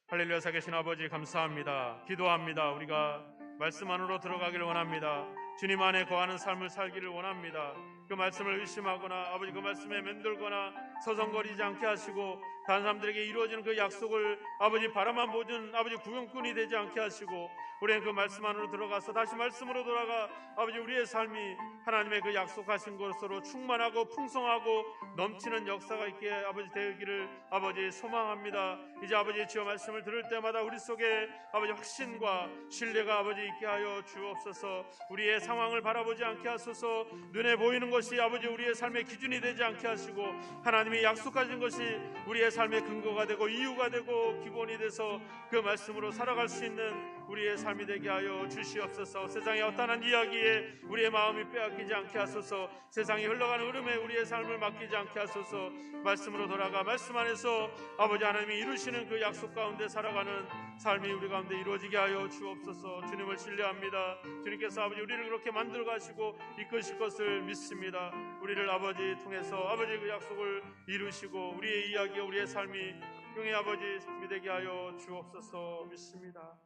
Speaker 1: 할렐루야. 살아계신 아버지 감사합니다. 기도합니다. 우리가 말씀 안으로 들어가기를 원합니다. 주님 안에 거하는 삶을 살기를 원합니다. 그 말씀을 의심하거나 아버지 그 말씀에 맴돌거나 서성거리지 않게 하시고 다른 사람들에게 이루어지는 그 약속을 아버지 바라만 보는 아버지 구경꾼이 되지 않게 하시고 우리는 그 말씀 안으로 들어가서 다시 말씀으로 돌아가 아버지 우리의 삶이 하나님의 그 약속하신 것으로 충만하고 풍성하고 넘치는 역사가 있게 아버지 되기를 아버지 소망합니다. 이제 아버지 주여 말씀을 들을 때마다 우리 속에 아버지 확신과 신뢰가 아버지 있게 하여 주옵소서. 우리의 상황을 바라보지 않게 하소서. 눈에 보이는 것이 아버지 우리의 삶의 기준이 되지 않게 하시고 하나님이 약속하신 것이 우리의 삶의 근거가 되고 이유가 되고 기본이 돼서 그 말씀으로 살아갈 수 있는 우리의 삶이 되게 하여 주시옵소서. 세상의 어떠한 이야기에 우리의 마음이 빼앗기지 않게 하소서. 세상이 흘러가는 흐름에 우리의 삶을 맡기지 않게 하소서. 말씀으로 돌아가 말씀 안에서 아버지 하나님이 이루시는 그 약속 가운데 살아가는 삶이 우리 가운데 이루어지게 하여 주옵소서. 주님을 신뢰합니다. 주님께서 아버지 우리를 그렇게 만들어 가시고 이끄실 것을 믿습니다. 우리를 아버지 통해서 아버지 그 약속을 이루시고 우리의 이야기와 우리의 삶이 용의 아버지 삶이 되게 하여 주옵소서. 믿습니다.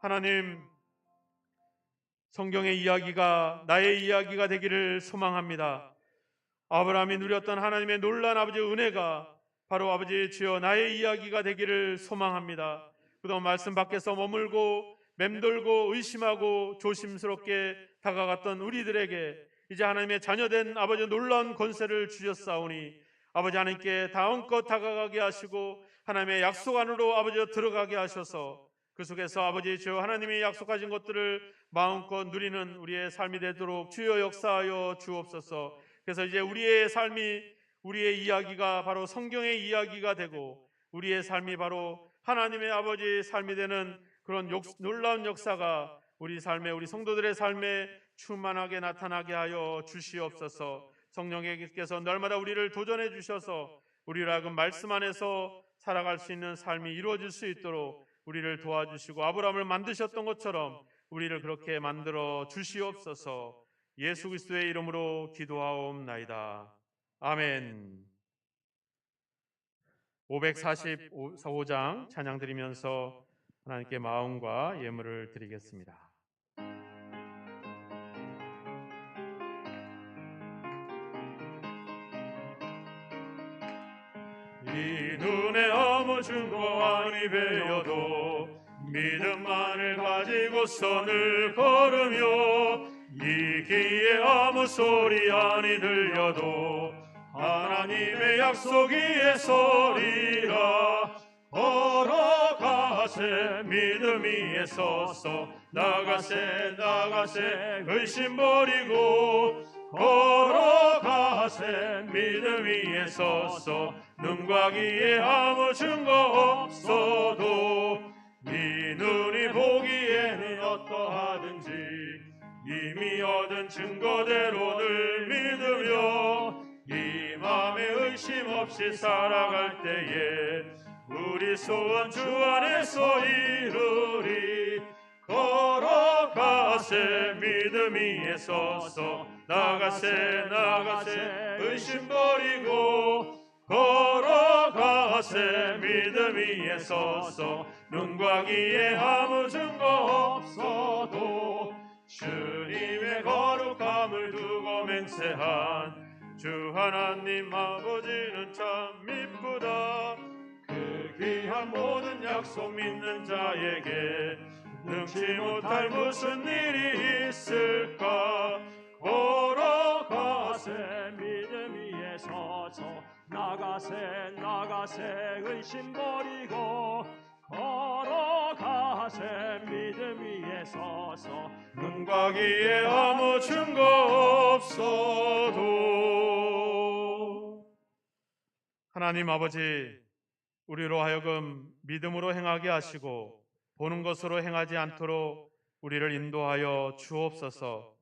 Speaker 1: 하나님, 성경의 이야기가 나의 이야기가 되기를 소망합니다. 아브라함이 누렸던 하나님의 놀라운 아버지 은혜가 바로 아버지 주여 나의 이야기가 되기를 소망합니다. 그동안 말씀 밖에서 머물고 맴돌고 의심하고 조심스럽게 다가갔던 우리들에게 이제 하나님의 자녀된 아버지 놀라운 권세를 주셨사오니 아버지 하나님께 다음껏 다가가게 하시고 하나님의 약속 안으로 아버지 들어가게 하셔서 그 속에서 아버지 주여 하나님이 약속하신 것들을 마음껏 누리는 우리의 삶이 되도록 주여 역사하여 주옵소서. 그래서 이제 우리의 삶이, 우리의 이야기가 바로 성경의 이야기가 되고, 우리의 삶이 바로 하나님의 아버지의 삶이 되는 그런 놀라운 역사가 우리 삶에, 우리 성도들의 삶에 충만하게 나타나게 하여 주시옵소서. 성령께서 날마다 우리를 도전해 주셔서 우리를 하여금 말씀 안에서 살아갈 수 있는 삶이 이루어질 수 있도록 우리를 도와주시고, 아브라함을 만드셨던 것처럼 우리를 그렇게 만들어 주시옵소서. 예수 그리스도의 이름으로 기도하옵나이다. 아멘. 545장 찬양 드리면서 하나님께 마음과 예물을 드리겠습니다. 이 눈에 아무 증거 아니 배어도 믿음만을 가지고 선을 걸으며, 이 귀에 아무 소리 아니 들려도 하나님의 약속 위에 서리라. 걸어가세 믿음 위에 서서, 나가세 나가세 의심 버리고, 걸어가세 믿음 위에 서서, 눈과 귀에 아무 증거 없어도 이 눈이 보기에는 어떠하든지 이미 얻은 증거대로 늘 믿으며, 이 맘에 의심 없이 살아갈 때에 우리 소원 주 안에서 이루리. 걸어가세 믿음 위에 서서, 나가세 나가세 의심 버리고, 걸어가세 믿음 위에 서서, 눈과 귀에 아무 증거 없어도 주님의 거룩함을 두고 맹세한 주 하나님 아버지는 참 미쁘다. 그 귀한 모든 약속 믿는 자에게 능치 못할 무슨 일이 있을까. 걸어가세
Speaker 3: 믿음 위에 서서, 나가세 나가세 의심 버리고, 걸어가세 믿음 위에 서서,
Speaker 1: 눈과 귀에 아무 증거 없어도. 하나님 아버지, 우리로 하여금 믿음으로 행하게 하시고 보는 것으로 행하지 않도록 우리를 인도하여 주옵소서.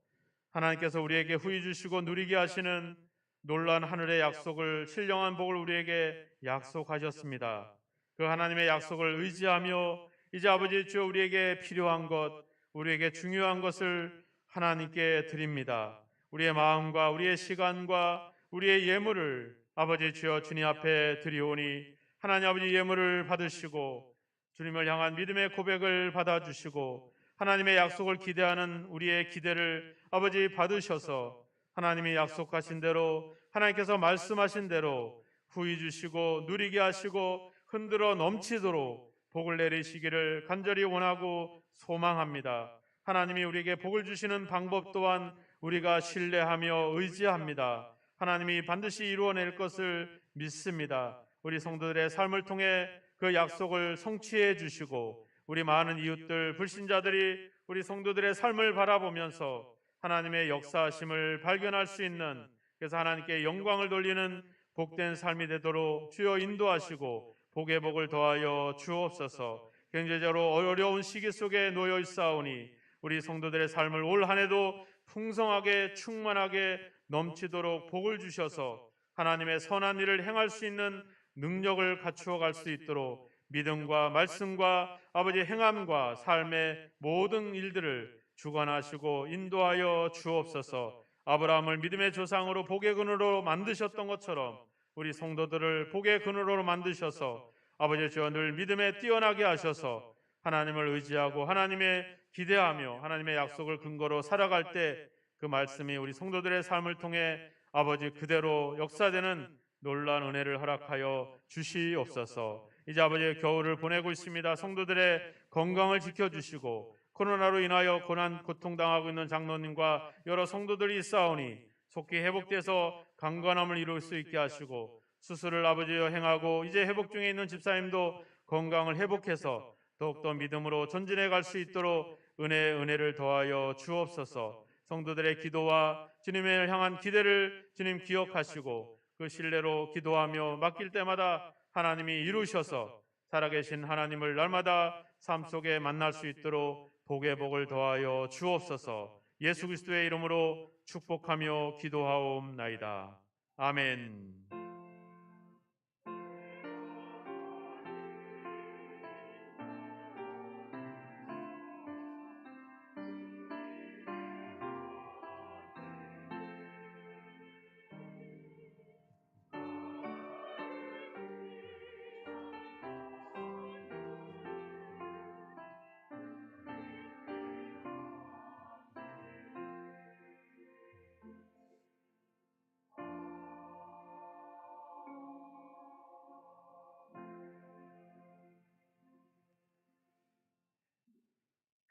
Speaker 1: 하나님께서 우리에게 후히 주시고 누리게 하시는 놀라운 하늘의 약속을, 신령한 복을 우리에게 약속하셨습니다. 그 하나님의 약속을 의지하며 이제 아버지 주여 우리에게 필요한 것, 우리에게 중요한 것을 하나님께 드립니다. 우리의 마음과 우리의 시간과 우리의 예물을 아버지 주여 주님 앞에 드리오니, 하나님 아버지 예물을 받으시고 주님을 향한 믿음의 고백을 받아주시고, 하나님의 약속을 기대하는 우리의 기대를 아버지 받으셔서 하나님이 약속하신 대로, 하나님께서 말씀하신 대로 후히 주시고 누리게 하시고 흔들어 넘치도록 복을 내리시기를 간절히 원하고 소망합니다. 하나님이 우리에게 복을 주시는 방법 또한 우리가 신뢰하며 의지합니다. 하나님이 반드시 이루어낼 것을 믿습니다. 우리 성도들의 삶을 통해 그 약속을 성취해 주시고, 우리 많은 이웃들, 불신자들이 우리 성도들의 삶을 바라보면서 하나님의 역사하심을 발견할 수 있는, 그래서 하나님께 영광을 돌리는 복된 삶이 되도록 주여 인도하시고 복의 복을 더하여 주옵소서. 경제적으로 어려운 시기 속에 놓여 있사오니 우리 성도들의 삶을 올 한 해도 풍성하게 충만하게 넘치도록 복을 주셔서 하나님의 선한 일을 행할 수 있는 능력을 갖추어 갈 수 있도록 믿음과 말씀과 아버지 행함과 삶의 모든 일들을 주관하시고 인도하여 주옵소서. 아브라함을 믿음의 조상으로 복의 근원으로 만드셨던 것처럼 우리 성도들을 복의 근원으로 만드셔서 아버지 주여 늘 믿음에 뛰어나게 하셔서 하나님을 의지하고 하나님의 기대하며 하나님의 약속을 근거로 살아갈 때 그 말씀이 우리 성도들의 삶을 통해 아버지 그대로 역사되는 놀라운 은혜를 허락하여 주시옵소서. 이제 아버지의 겨울을 보내고 있습니다. 성도들의 건강을 지켜주시고 코로나로 인하여 고난 고통당하고 있는 장로님과 여러 성도들이 있사오니 속히 회복돼서 강건함을 이룰 수 있게 하시고, 수술을 아버지여 행하고 이제 회복 중에 있는 집사님도 건강을 회복해서 더욱더 믿음으로 전진해 갈 수 있도록 은혜를 더하여 주옵소서. 성도들의 기도와 주님을 향한 기대를 주님 기억하시고 그 신뢰로 기도하며 맡길 때마다 하나님이 이루셔서 살아계신 하나님을 날마다 삶 속에 만날 수 있도록 복의 복을 더하여 주옵소서. 예수 그리스도의 이름으로 축복하며 기도하옵나이다. 아멘.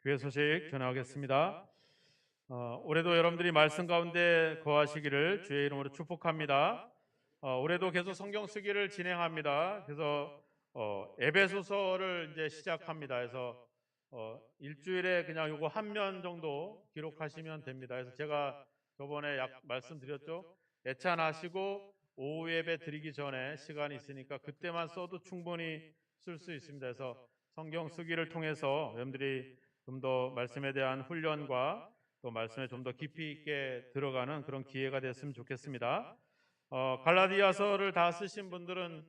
Speaker 1: 교회 소식 전하겠습니다. 올해도 여러분들이 말씀 가운데 거하시기를 주의 이름으로 축복합니다. 올해도 계속 성경 쓰기를 진행합니다. 그래서 에베소서를 이제 시작합니다. 그래서 일주일에 그냥 요거 한 면 정도 기록하시면 됩니다. 그래서 제가 저번에 말씀드렸죠. 애찬하시고 오후 예배 드리기 전에 시간이 있으니까 그때만 써도 충분히 쓸 수 있습니다. 그래서 성경 쓰기를 통해서 여러분들이 좀 더 말씀에 대한 훈련과 또 말씀에 좀 더 깊이 있게 들어가는 그런 기회가 됐으면 좋겠습니다. 갈라디아서를 다 쓰신 분들은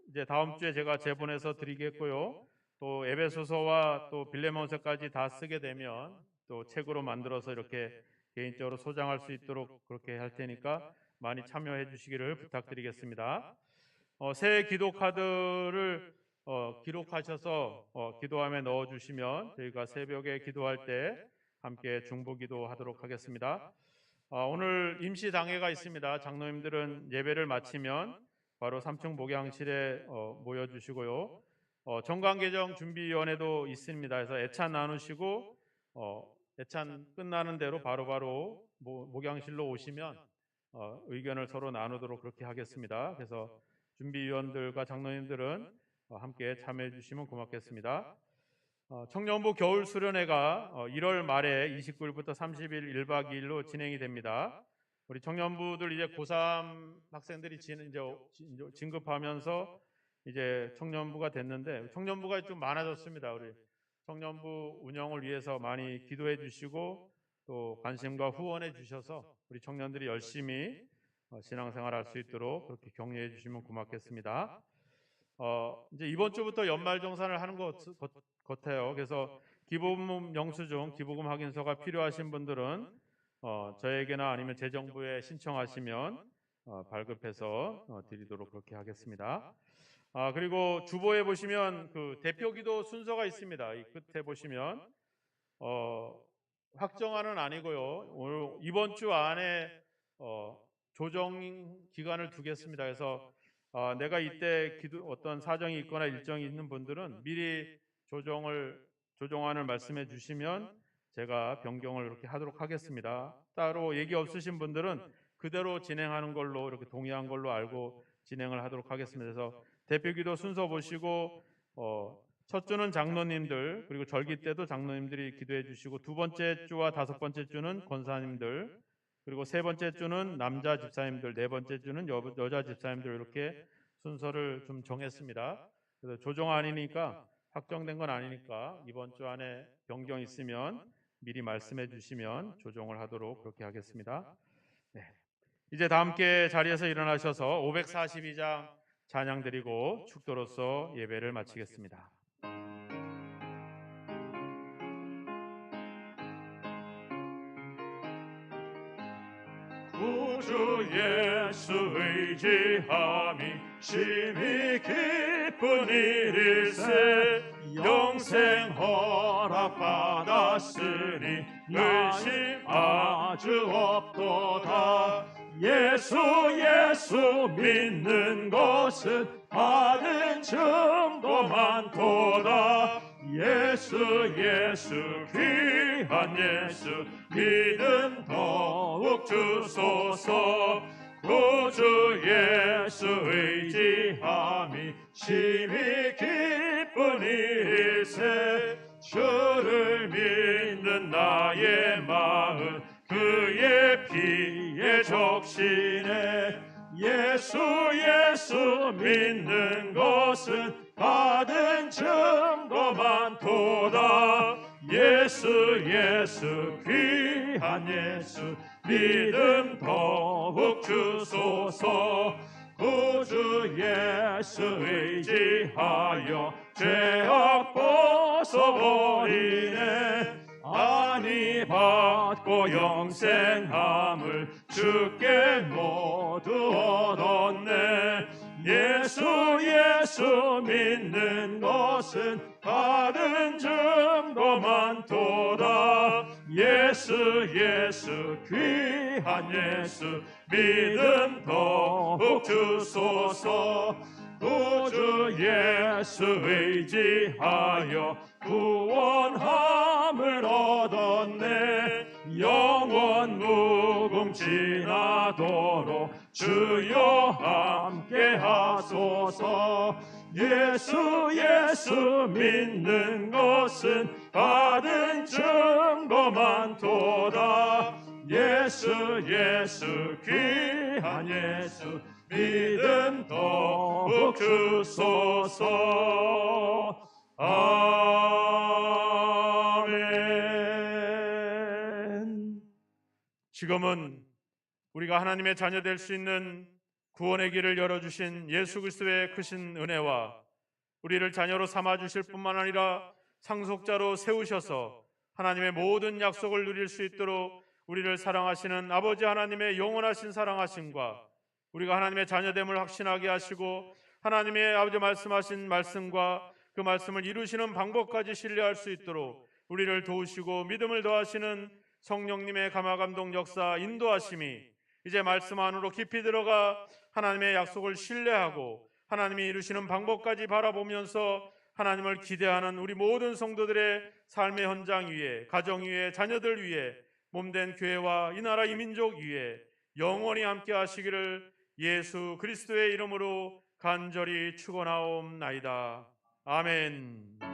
Speaker 1: 이제 다음 주에 제가 제본해서 드리겠고요. 또 에베소서와 또 빌레몬서까지 다 쓰게 되면 또 책으로 만들어서 이렇게 개인적으로 소장할 수 있도록 그렇게 할 테니까 많이 참여해 주시기를 부탁드리겠습니다. 새 기도 카드를 기록하셔서 기도함에 넣어주시면 저희가 새벽에 기도할 때 함께 중보기도 하도록 하겠습니다. 오늘 임시 당회가 있습니다. 장로님들은 예배를 마치면 바로 3층 목양실에 모여주시고요. 정관개정 준비위원회도 있습니다. 그래서 애찬 나누시고 애찬 끝나는 대로 바로바로 목양실로 오시면 의견을 서로 나누도록 그렇게 하겠습니다. 그래서 준비위원들과 장로님들은 함께 참여해 주시면 고맙겠습니다. 청년부 겨울 수련회가 1월 말에 29일부터 30일 1박 2일로 진행이 됩니다. 우리 청년부들 이제 고3 학생들이 진급하면서 이제 청년부가 됐는데 청년부가 좀 많아졌습니다. 우리 청년부 운영을 위해서 많이 기도해 주시고 또 관심과 후원해 주셔서 우리 청년들이 열심히 신앙생활할 수 있도록 그렇게 격려해 주시면 고맙겠습니다. 이제 이번 주부터 연말정산을 하는 것 같아요. 그래서 기부금 영수증, 기부금 확인서가 필요하신 분들은 저에게나 아니면 재정부에 신청하시면 발급해서 드리도록 그렇게 하겠습니다. 그리고 주보에 보시면 그 대표기도 순서가 있습니다. 이 끝에 보시면 확정안은 아니고요. 오늘 이번 주 안에 조정 기간을 두겠습니다. 그래서 내가 이때 어떤 사정이 있거나 일정이 있는 분들은 미리 조정안을 말씀해 주시면 제가 변경을 이렇게 하도록 하겠습니다. 따로 얘기 없으신 분들은 그대로 진행하는 걸로 이렇게 동의한 걸로 알고 진행을 하도록 하겠습니다. 그래서 대표기도 순서 보시고 첫 주는 장로님들 그리고 절기 때도 장로님들이 기도해 주시고 두 번째 주와 다섯 번째 주는 권사님들 그리고 세 번째 주는 남자 집사님들, 네 번째 주는 여자 집사님들 이렇게 순서를 좀 정했습니다. 그래서 조정안이니까 확정된 건 아니니까 이번 주 안에 변경 있으면 미리 말씀해 주시면 조정을 하도록 그렇게 하겠습니다. 네. 이제 다 함께 자리에서 일어나셔서 542장 찬양 드리고 축도로서 예배를 마치겠습니다.
Speaker 3: 구주 예수 의지함이 심히 기쁜 일일세 영생 허락받았으니 의심 아주 없도다. 예수 믿는 것은 받은 증거 많도다. 예수 귀한 예수 믿음 더욱 주소서. 구주 예수 의지함이 심히 기쁜 일일세 주를 믿는 나의 마음 적시네. 예수 믿는 것은 받은 증거만도다. 예수 귀한 예수 믿음 더욱 주소서. 구주 예수 의지하여 죄악 벗어버리네. 안위 받고 영생함을 주께 모두 얻었네. 예수 믿는 것은 받은 증거만도다. 예수 귀한 예수 믿음 더욱 주소서. 구주 예수 의지하여 구원함을 얻었네. 영원 무궁지나도록 주여 함께 하소서. 예수 믿는 것은 받은 증거만도다. 예수 귀한 예수 믿음 더욱 주소서. 아멘.
Speaker 1: 지금은 우리가 하나님의 자녀 될 수 있는 구원의 길을 열어주신 예수 그리스도의 크신 은혜와 우리를 자녀로 삼아주실 뿐만 아니라 상속자로 세우셔서 하나님의 모든 약속을 누릴 수 있도록 우리를 사랑하시는 아버지 하나님의 영원하신 사랑하심과 우리가 하나님의 자녀됨을 확신하게 하시고 하나님의 아버지 말씀하신 말씀과 그 말씀을 이루시는 방법까지 신뢰할 수 있도록 우리를 도우시고 믿음을 더하시는 성령님의 감화감동 역사 인도하심이 이제 말씀 안으로 깊이 들어가 하나님의 약속을 신뢰하고 하나님이 이루시는 방법까지 바라보면서 하나님을 기대하는 우리 모든 성도들의 삶의 현장 위에, 가정 위에, 자녀들 위에, 몸된 교회와 이 나라 이 민족 위에 영원히 함께 하시기를 예수 그리스도의 이름으로 간절히 축원하옵나이다. 아멘.